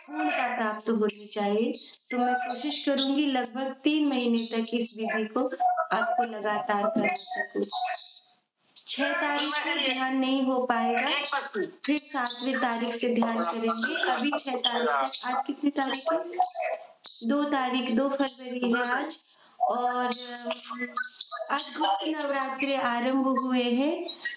Speaker 1: पूर्णता प्राप्त होनी चाहिए। तो मैं कोशिश करूंगी लगभग 3 महीने तक इस विधि को आपको लगातार करा सकूं। 6 तारीख को ध्यान नहीं हो पाएगा, फिर 7वीं तारीख से ध्यान करेंगे। अभी 6 तारीख तक, आज कितनी तारीख है? 2 फरवरी है आज, और आज गुप्त नवरात्रि आरंभ हुए हैं।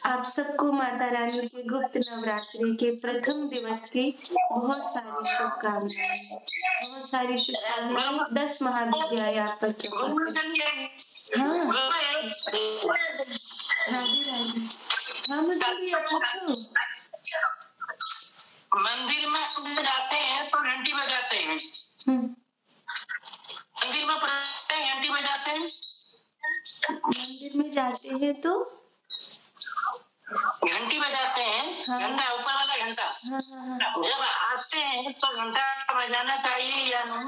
Speaker 1: आप सबको माता रानी के गुप्त नवरात्रि के प्रथम दिवस की बहुत सारी शुभकामनाएं, बहुत सारी शुभकामनाएं। 10 महाविद्यालय आप पर हाँ राधे राधे। हाँ मतलब ये पूछो।
Speaker 2: मंदिर में जाते हैं तो घंटी बजाते हैं। मंदिर में घंटी बजाते हैं।
Speaker 1: मंदिर में जाते हैं तो
Speaker 2: घंटी बजाते हैं। हाँ। घंटा, ऊपर वाला घंटा। हाँ। जब आते हैं तो घंटा बजाना चाहिए या नहीं?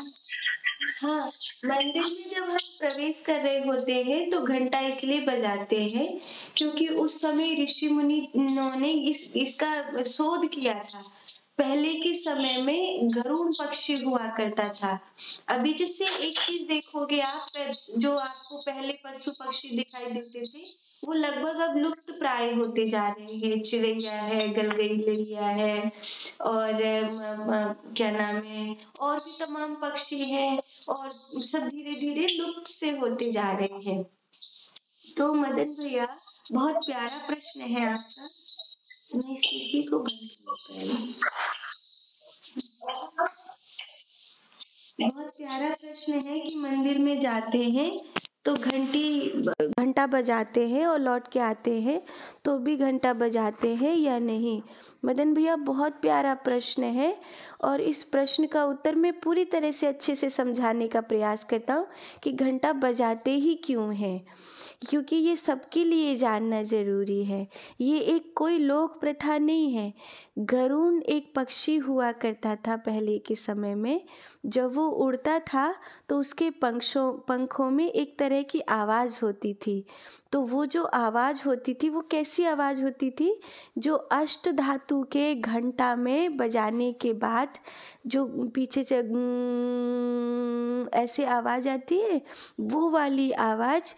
Speaker 1: हाँ, मंदिर में जब हम प्रवेश कर रहे होते हैं तो घंटा इसलिए बजाते हैं क्योंकि उस समय ऋषि मुनि ने इसका शोध किया था। पहले के समय में गरुड़ पक्षी हुआ करता था। अभी जैसे एक चीज देखोगे आप, जो आपको पहले पशु पक्षी दिखाई देते थे वो लगभग अब लुप्त प्राय होते जा रहे हैं। चिड़ैया है, गलगैलिया है, और क्या नाम है, और भी तमाम पक्षी हैं, और सब धीरे धीरे लुप्त से होते जा रहे हैं। तो मदन भैया, बहुत प्यारा प्रश्न है आपका। मैं इस खिड़की को बंद बहुत प्यारा प्रश्न है कि मंदिर में जाते हैं तो घंटा बजाते हैं और लौट के आते हैं तो भी घंटा बजाते हैं या नहीं। मदन भैया, बहुत प्यारा प्रश्न है, और इस प्रश्न का उत्तर मैं पूरी तरह से अच्छे से समझाने का प्रयास करता हूँ कि घंटा बजाते ही क्यों हैं। क्योंकि ये सबके लिए जानना ज़रूरी है। ये एक कोई लोक प्रथा नहीं है। गरुड़ एक पक्षी हुआ करता था पहले के समय में। जब वो उड़ता था तो उसके पंखों में एक तरह की आवाज़ होती थी। तो वो जो आवाज़ होती थी वो कैसी आवाज़ होती थी? जो अष्ट धातु के घंटा में बजाने के बाद जो पीछे से ऐसे आवाज़ आती है, वो वाली आवाज़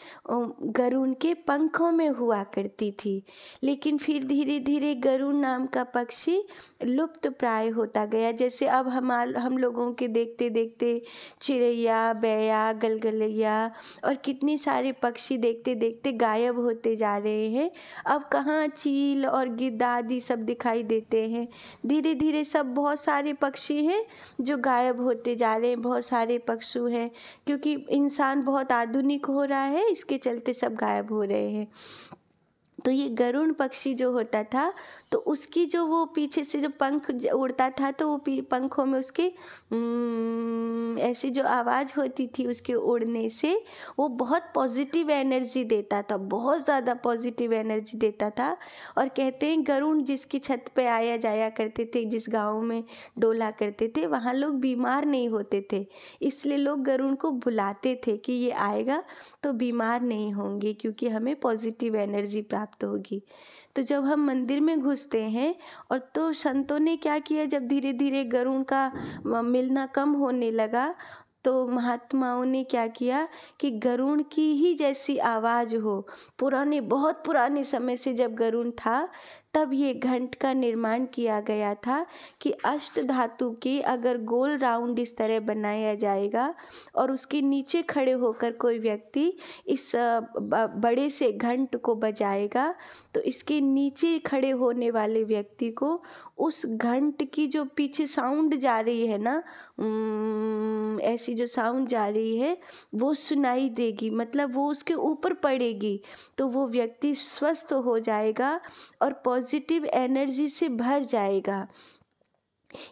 Speaker 1: गरुड़ के पंखों में हुआ करती थी। लेकिन फिर धीरे धीरे गरुड़ नाम का पक्षी लुप्त प्राय होता गया। जैसे अब हम लोगों के देखते देखते चिड़ैया, बैया, गलगलैया और कितने सारे पक्षी देखते देखते गायब होते जा रहे हैं। अब कहाँ चील और गिद्ध आदि सब दिखाई देते हैं। धीरे धीरे सब बहुत सारे पक्षी हैं जो गायब होते जा रहे हैं। बहुत सारे पशु हैं, क्योंकि इंसान बहुत आधुनिक हो रहा है, इसके चलते सब गायब हो रहे हैं। तो ये गरुड़ पक्षी जो होता था, तो उसकी जो वो पीछे से जो पंख उड़ता था, तो वो पंखों में उसके ऐसी जो आवाज़ होती थी उसके उड़ने से, वो बहुत पॉजिटिव एनर्जी देता था, बहुत ज़्यादा पॉजिटिव एनर्जी देता था। और कहते हैं गरुड़ जिसकी छत पे आया जाया करते थे, जिस गाँव में डोला करते थे, वहाँ लोग बीमार नहीं होते थे। इसलिए लोग गरुड़ को बुलाते थे कि ये आएगा तो बीमार नहीं होंगे, क्योंकि हमें पॉजिटिव एनर्जी प्राप्त होगी। तो जब हम मंदिर में घुसते हैं, और तो संतों ने क्या किया, जब धीरे धीरे गरुड़ का मिलना कम होने लगा, तो महात्माओं ने क्या किया कि गरुड़ की ही जैसी आवाज़ हो, बहुत पुराने समय से जब गरुड़ था तब ये घंट का निर्माण किया गया था कि अष्ट धातु की अगर गोल राउंड इस तरह बनाया जाएगा और उसके नीचे खड़े होकर कोई व्यक्ति इस बड़े से घंट को बजाएगा, तो इसके नीचे खड़े होने वाले व्यक्ति को उस घंट की जो पीछे साउंड जा रही है ना, ऐसी जो साउंड जा रही है वो सुनाई देगी, मतलब वो उसके ऊपर पड़ेगी, तो वो व्यक्ति स्वस्थ हो जाएगा और पॉजिटिव एनर्जी से भर जाएगा।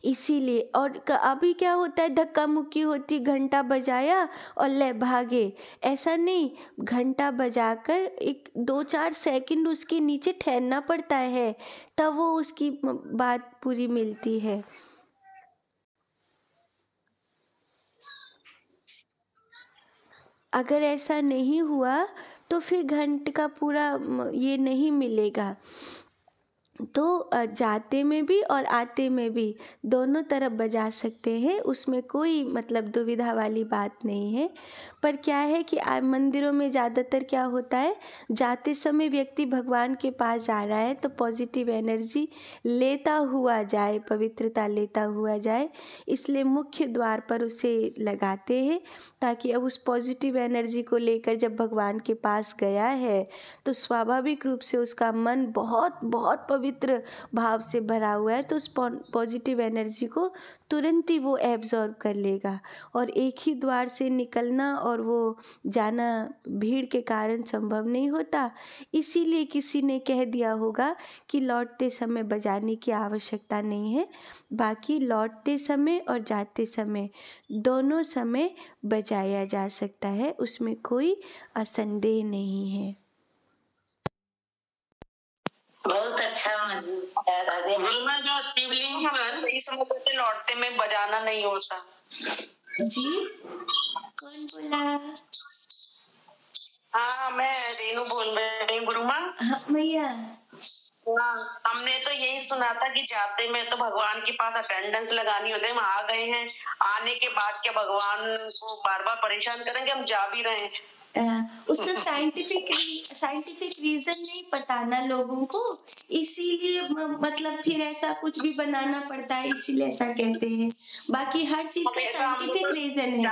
Speaker 1: इसीलिए, और अभी क्या होता है, धक्का मुक्की होती, घंटा बजाया और ले भागे, ऐसा नहीं। घंटा बजाकर 1-2-4 सेकंड उसके नीचे ठहरना पड़ता है, तब वो उसकी बात पूरी मिलती है। अगर ऐसा नहीं हुआ तो फिर घंटे का पूरा ये नहीं मिलेगा। तो जाते में भी और आते में भी दोनों तरफ बजा सकते हैं, उसमें कोई मतलब दुविधा वाली बात नहीं है। पर क्या है कि मंदिरों में ज़्यादातर क्या होता है, जाते समय व्यक्ति भगवान के पास जा रहा है तो पॉजिटिव एनर्जी लेता हुआ जाए, पवित्रता लेता हुआ जाए, इसलिए मुख्य द्वार पर उसे लगाते हैं, ताकि अब उस पॉजिटिव एनर्जी को लेकर जब भगवान के पास गया है तो स्वाभाविक रूप से उसका मन बहुत बहुत पवित्र भाव से भरा हुआ है, तो उस पॉजिटिव एनर्जी को तुरंत ही वो एब्जॉर्ब कर लेगा। और एक ही द्वार से निकलना और वो जाना भीड़ के कारण संभव नहीं होता, इसीलिए किसी ने कह दिया होगा कि लौटते समय बजाने की आवश्यकता नहीं है। बाकी लौटते समय और जाते समय दोनों समय बजाया जा सकता है, उसमें कोई असंदेह नहीं है।
Speaker 2: बहुत अच्छा गुरु में जो शिवलिंग है, सही समय पे लौटते में बजाना नहीं होता।
Speaker 1: जी, कौन बोला?
Speaker 2: हाँ, मैं रेनू बोल रही हूँ गुरु माँ।
Speaker 1: हाँ भैया,
Speaker 4: हमने तो यही सुना था कि जाते में तो भगवान के पास अटेंडेंस लगानी होती है, हम आ गए हैं, आने के बाद क्या भगवान को बार बार परेशान करेंगे, हम जा भी रहे हैं।
Speaker 1: उसका साइंटिफिक रीजन नहीं पता ना लोगों को, इसीलिए मतलब फिर ऐसा कुछ भी बनाना पड़ता है, इसीलिए ऐसा कहते हैं। बाकी हर चीज का साइंटिफिक रीजन है।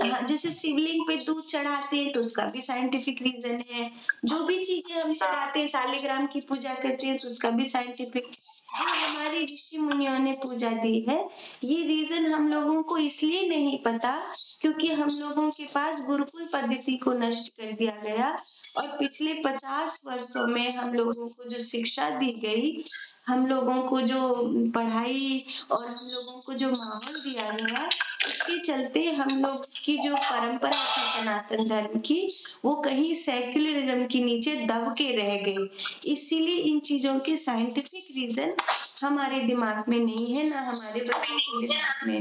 Speaker 1: हाँ, जैसे शिवलिंग पे दूध चढ़ाते हैं तो उसका भी साइंटिफिक रीजन है। जो भी चीजें हम चढ़ाते हैं, शालिग्राम की पूजा करते हैं तो उसका भी साइंटिफिक, जो हमारे ऋषि मुनियों ने पूजा दी है, ये रीजन हम लोगों को इसलिए नहीं पता क्योंकि हम लोगों के पास गुरुकुल पद्धति को नष्ट कर दिया गया और पिछले 50 वर्षों में हम लोगों को जो शिक्षा दी गई, हम लोगों को जो पढ़ाई और हम लोगों को जो माहौल दिया गया, उसके चलते हम लोग की जो परंपरा थी सनातन धर्म की, वो कहीं सेक्युलरिज्म के नीचे दब के रह गई। इसीलिए इन चीजों के साइंटिफिक रीजन हमारे दिमाग में नहीं है, ना हमारे बच्चों के दिमाग में।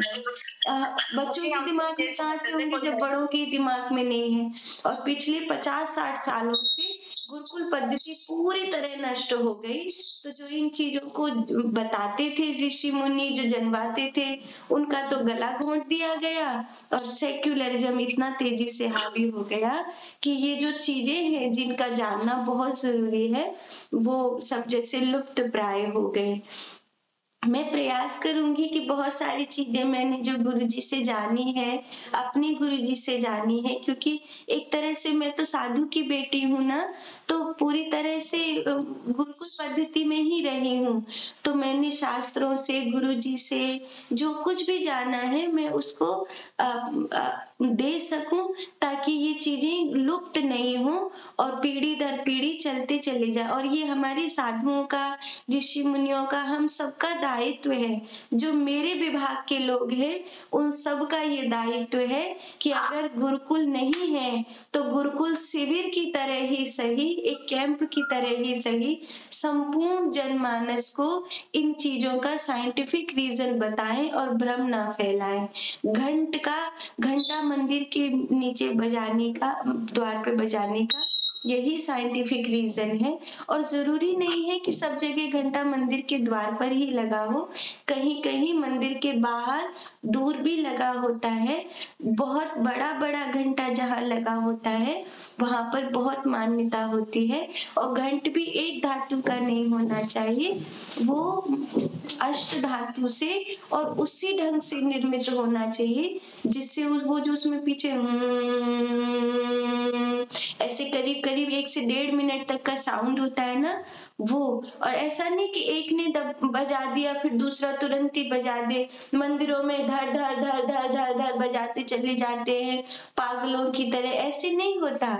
Speaker 1: बच्चों के दिमाग में कहाँ से होंगे जब बड़ों के दिमाग में नहीं है। और पिछले 50-60 सालों से गुरुकुल पद्धति पूरी तरह नष्ट हो गई। तो जो इन चीजों को बताते थे ऋषि मुनि, जो जनवाते थे, उनका तो गला घोंट दिया गया और सेक्युलरिज्म इतना तेजी से हावी हो गया कि ये जो चीजें हैं जिनका जानना बहुत जरूरी है, वो सब जैसे लुप्त प्राय हो गए। मैं प्रयास करूंगी कि बहुत सारी चीजें मैंने जो गुरुजी से जानी है, अपने गुरुजी से जानी है, क्योंकि एक तरह से मैं तो साधु की बेटी हूँ ना, तो पूरी तरह से गुरुकुल पद्धति में ही रही हूँ। तो मैंने शास्त्रों से, गुरुजी से जो कुछ भी जाना है मैं उसको दे सकूं, ताकि ये चीजें लुप्त नहीं हो और पीढ़ी दर पीढ़ी चलते चले जाए। और ये हमारे साधुओं का, ऋषि मुनियों का, हम सबका दायित्व है। जो मेरे विभाग के लोग हैं उन सब का ये दायित्व है कि अगर गुरुकुल नहीं है तो गुरुकुल शिविर की तरह ही सही, एक कैंप की तरह ही सही, संपूर्ण जनमानस को इन चीजों का साइंटिफिक रीजन बताएं और भ्रम ना फैलाएं। घंटा मंदिर के नीचे बजाने का, द्वार पे बजाने का, यही साइंटिफिक रीजन है। और जरूरी नहीं है कि सब जगह घंटा मंदिर के द्वार पर ही लगा हो, कहीं कहीं मंदिर के बाहर दूर भी लगा होता है। बहुत बड़ा बड़ा घंटा जहाँ लगा होता है वहां पर बहुत मान्यता होती है। और घंट भी एक धातु का नहीं होना चाहिए, वो अष्ट धातु से और उसी ढंग से निर्मित होना चाहिए जिससे वो जो उसमें पीछे ऐसे करीब करीब 1 से 1.5 मिनट तक का साउंड होता है ना, वो। और ऐसा नहीं कि एक ने बजा दिया फिर दूसरा तुरंत ही बजा दे। मंदिरों में धर धर धर धर धर धर बजाते चले जाते हैं पागलों की तरह, ऐसे नहीं होता।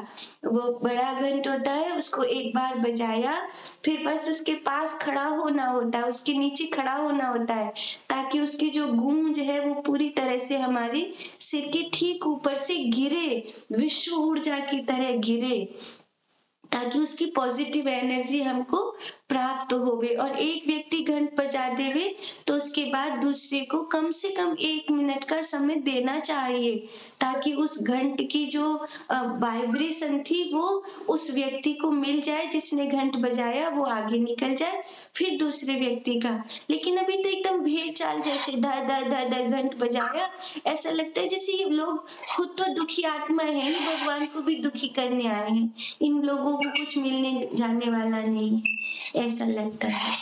Speaker 1: वो बड़ा घंट होता है, उसको एक बार बजाया फिर बस उसके पास खड़ा होना होता है, उसके नीचे खड़ा होना होता है, ताकि उसकी जो गूंज है वो पूरी तरह से हमारे सिर के ठीक ऊपर से गिरे, विश्व ऊर्जा की तरह गिरे, ताकि उसकी पॉजिटिव एनर्जी हमको प्राप्त होवे। और एक व्यक्ति घंट बजा देवे तो उसके बाद दूसरे को कम से कम 1 मिनट का समय देना चाहिए, ताकि उस घंट की जो वाइब्रेशन थी वो उस व्यक्ति को मिल जाए जिसने घंट बजाया, वो आगे निकल जाए फिर दूसरे व्यक्ति का। लेकिन अभी तो एकदम भेड़ चाल जैसे धर धर धर धर घंट बजाया, ऐसा लगता है जैसे ये लोग खुद तो दुखी आत्मा है ही, भगवान को भी दुखी करने आए हैं, इन लोगों को कुछ मिलने जाने वाला नहीं है, ऐसा लगता है।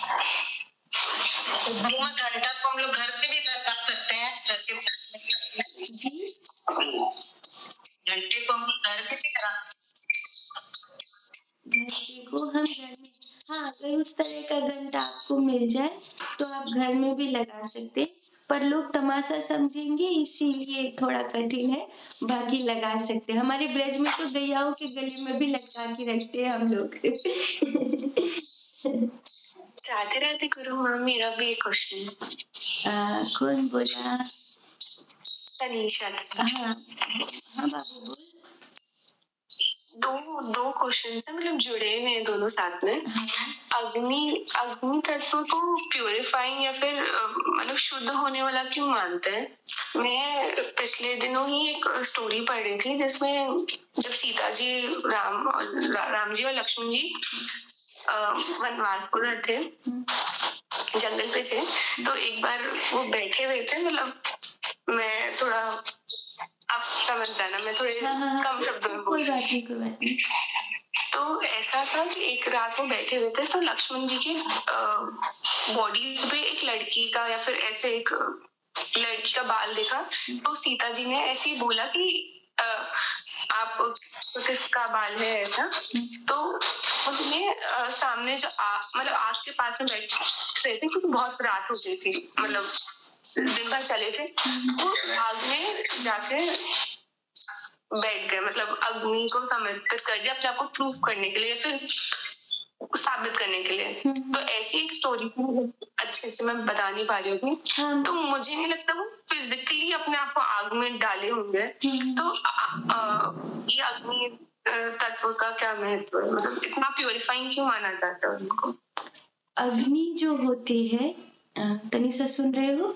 Speaker 4: घंटा को हम लोग घर पे भी लगा सकते हैं, घंटे को हम लोग घर पे भी करा,
Speaker 1: घंटे को हम घर में, हाँ, अगर उस तरह का घंटा आपको मिल जाए तो आप घर में भी लगा सकते हैं, पर लोग तमाशा समझेंगे इसीलिए थोड़ा कठिन है, बाकी लगा सकते हैं। हमारे ब्रज में तो गैयाओं के गले में भी लटका के रखते हैं हम लोग।
Speaker 5: राधे राधे गुरु माँ, मेरा भी एक क्वेश्चन है।
Speaker 1: कौन बोला?
Speaker 5: तनीषा।
Speaker 1: हाँ बाबू बोल।
Speaker 5: दो क्वेश्चन है, मतलब जुड़े हुए हैं दोनों साथ में। अग्नि तत्व को प्यूरिफाइंग या फिर मतलब शुद्ध होने वाला क्यों मानते हैं? मैं पिछले दिनों ही एक स्टोरी पढ़ रही थी जिसमें जब सीता जी, राम जी और लक्ष्मण जी वनवास उधर थे, जंगल पे थे। तो एक बार वो बैठे हुए थे, मतलब मैं थोड़ा, आप समझ जाना, मैं थोड़े कम शब्दों में
Speaker 1: कोई बात नहीं।
Speaker 5: तो ऐसा था कि एक रात वो बैठे हुए थे, तो लक्ष्मण जी की बॉडी पे एक लड़की का या फिर ऐसे एक लड़की का बाल देखा। तो सीता जी ने ऐसे ही बोला कि आप किसका बाल है ऐसा। तो उन्हें सामने जो मतलब आग के पास में बैठ रहे थे, क्योंकि बहुत रात हो गई थी, मतलब दिन भर चले थे, वो आग में जाके बैठ गए, मतलब अग्नि को समर्पित कर दिया अपने आप को प्रूव करने के लिए, फिर साबित करने के लिए। तो ऐसी एक स्टोरी अच्छे से मैं बता नहीं पा रही हूँ। तो मुझे नहीं लगता वो फिजिकली अपने आप को आग में डाले होंगे। तो ये अग्नि तत्व का क्या महत्व है, मतलब इतना प्यूरिफाइंग क्यों माना जाता है उनको?
Speaker 1: अग्नि जो होती है, तनिषा सुन रहे हो?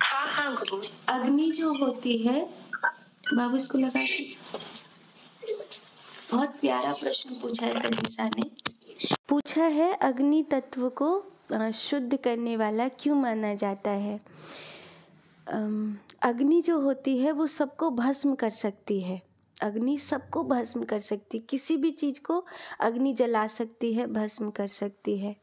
Speaker 5: हाँ गुरु।
Speaker 1: अग्नि जो होती है, बाबू इसको लगा दीजिए। बहुत प्यारा प्रश्न पूछा है तनिषा ने। पूछा है अग्नि तत्व को शुद्ध करने वाला क्यों माना जाता है। अग्नि जो होती है वो सबको भस्म कर सकती है। अग्नि सबको भस्म कर सकती है, किसी भी चीज़ को अग्नि जला सकती है, भस्म कर सकती है।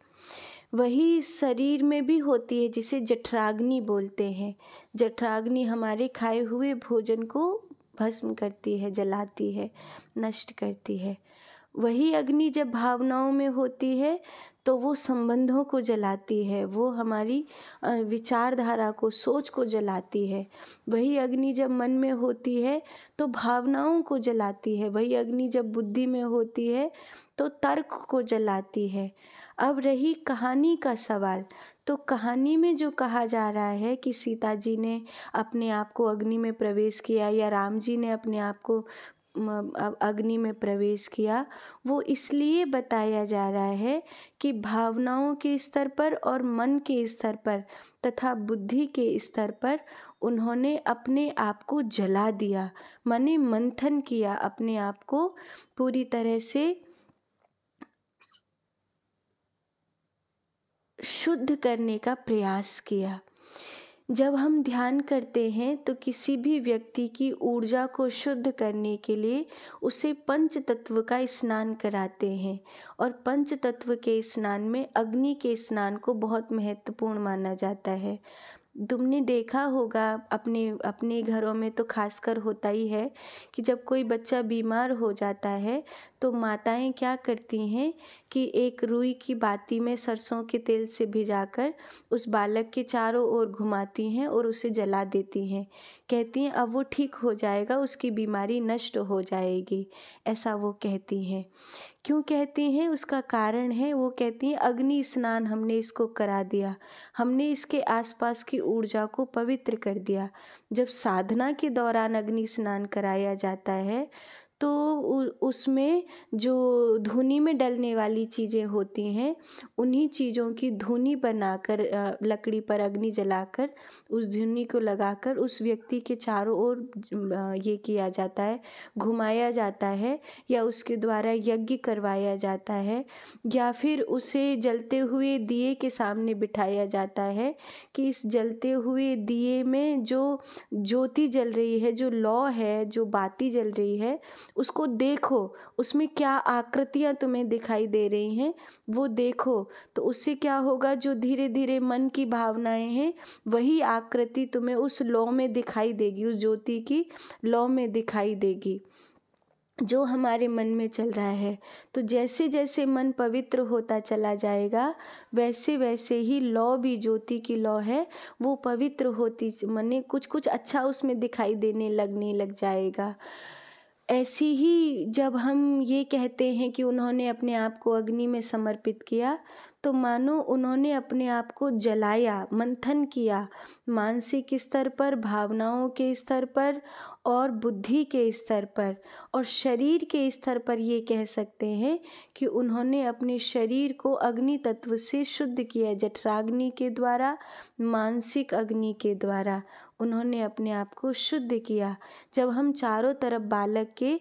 Speaker 1: वही शरीर में भी होती है, जिसे जठराग्नि बोलते हैं। जठराग्नि हमारे खाए हुए भोजन को भस्म करती है, जलाती है, नष्ट करती है। वही अग्नि जब भावनाओं में होती है तो वो संबंधों को जलाती है, वो हमारी विचारधारा को, सोच को जलाती है। वही अग्नि जब मन में होती है तो भावनाओं को जलाती है। वही अग्नि जब बुद्धि में होती है तो तर्क को जलाती है। अब रही कहानी का सवाल, तो कहानी में जो कहा जा रहा है कि सीता जी ने अपने आप को अग्नि में प्रवेश किया या राम जी ने अपने आप को अग्नि में प्रवेश किया, वो इसलिए बताया जा रहा है कि भावनाओं के स्तर पर और मन के स्तर पर तथा बुद्धि के स्तर पर उन्होंने अपने आप को जला दिया, माने मंथन किया, अपने आप को पूरी तरह से शुद्ध करने का प्रयास किया। जब हम ध्यान करते हैं तो किसी भी व्यक्ति की ऊर्जा को शुद्ध करने के लिए उसे पंच तत्व का स्नान कराते हैं, और पंच तत्व के स्नान में अग्नि के स्नान को बहुत महत्वपूर्ण माना जाता है। तुमने देखा होगा अपने घरों में तो खासकर होता ही है कि जब कोई बच्चा बीमार हो जाता है तो माताएं क्या करती हैं कि एक रुई की बाती में सरसों के तेल से भिजाकर उस बालक के चारों ओर घुमाती हैं और उसे जला देती हैं। कहती हैं अब वो ठीक हो जाएगा, उसकी बीमारी नष्ट हो जाएगी, ऐसा वो कहती हैं। क्यों कहती हैं? उसका कारण है, वो कहती हैं अग्नि स्नान हमने इसको करा दिया, हमने इसके आसपास की ऊर्जा को पवित्र कर दिया। जब साधना के दौरान अग्नि स्नान कराया जाता है तो उसमें जो धुनी में डलने वाली चीज़ें होती हैं, उन्हीं चीज़ों की धुनी बनाकर लकड़ी पर अग्नि जलाकर उस धुनी को लगाकर उस व्यक्ति के चारों ओर ये किया जाता है, घुमाया जाता है, या उसके द्वारा यज्ञ करवाया जाता है, या फिर उसे जलते हुए दिए के सामने बिठाया जाता है कि इस जलते हुए दिए में जो ज्योति जल रही है, जो लौ है, जो बाती जल रही है, उसको देखो, उसमें क्या आकृतियाँ तुम्हें दिखाई दे रही हैं वो देखो। तो उससे क्या होगा, जो धीरे धीरे मन की भावनाएं हैं वही आकृति तुम्हें उस लौ में दिखाई देगी, उस ज्योति की लौ में दिखाई देगी जो हमारे मन में चल रहा है। तो जैसे जैसे मन पवित्र होता चला जाएगा वैसे वैसे ही लौ भी, ज्योति की लौ है, वो पवित्र होती, माने कुछ कुछ अच्छा उसमें दिखाई देने लगने लग जाएगा। ऐसी ही जब हम ये कहते हैं कि उन्होंने अपने आप को अग्नि में समर्पित किया, तो मानो उन्होंने अपने आप को जलाया, मंथन किया, मानसिक स्तर पर, भावनाओं के स्तर पर और बुद्धि के स्तर पर और शरीर के स्तर पर। ये कह सकते हैं कि उन्होंने अपने शरीर को अग्नि तत्व से शुद्ध किया, जठराग्नि के द्वारा, मानसिक अग्नि के द्वारा। उन्होंने अपने आप को शुद्ध किया। जब हम चारों तरफ बालक के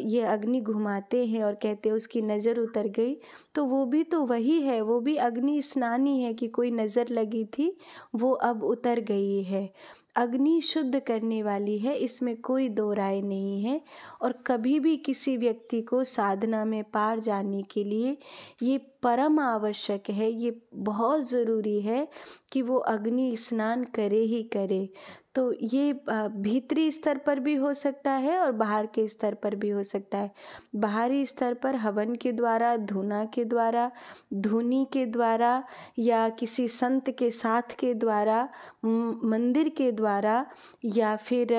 Speaker 1: ये अग्नि घुमाते हैं और कहते हैं उसकी नज़र उतर गई, तो वो भी तो वही है, वो भी अग्नि स्नान ही है कि कोई नज़र लगी थी वो अब उतर गई है। अग्नि शुद्ध करने वाली है, इसमें कोई दो राय नहीं है। और कभी भी किसी व्यक्ति को साधना में पार जाने के लिए ये परम आवश्यक है, ये बहुत ज़रूरी है कि वो अग्नि स्नान करे ही करे। तो ये भीतरी स्तर पर भी हो सकता है और बाहर के स्तर पर भी हो सकता है। बाहरी स्तर पर हवन के द्वारा, धूना के द्वारा, धुनी के द्वारा, या किसी संत के साथ के द्वारा, मंदिर के द्वारा, या फिर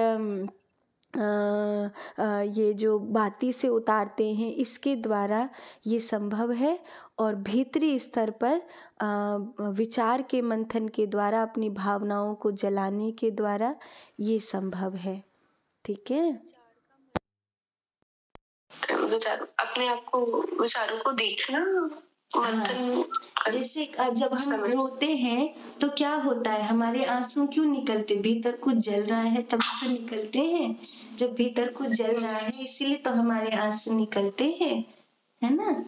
Speaker 1: ये जो बाती से उतारते हैं इसके द्वारा ये संभव है। और भीतरी स्तर पर विचार के मंथन के द्वारा, अपनी भावनाओं को जलाने के द्वारा ये संभव है। ठीक है,
Speaker 5: अपने आप को, विचारों को देखना।
Speaker 1: जैसे जब हम रोते हैं तो क्या होता है, हमारे आंसू क्यों निकलते? भीतर कुछ जल रहा है तभी तो निकलते हैं। जब भीतर कुछ जल रहा है इसीलिए तो हमारे आंसू निकलते हैं, है ना?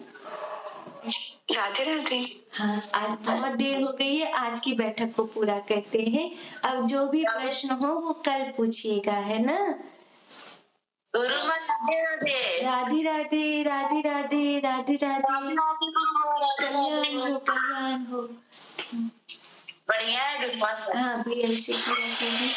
Speaker 5: राधे राधे।
Speaker 1: हाँ, आज बहुत देर हो गई है, आज की बैठक को पूरा करते हैं। अब जो भी प्रश्न हो वो कल पूछिएगा, है ना?
Speaker 4: राधे राधे
Speaker 1: राधे राधे राधे राधे राधे राधे। कल्याण हो
Speaker 4: बढ़िया है।
Speaker 1: हाँ, BLC पूरा कर दी।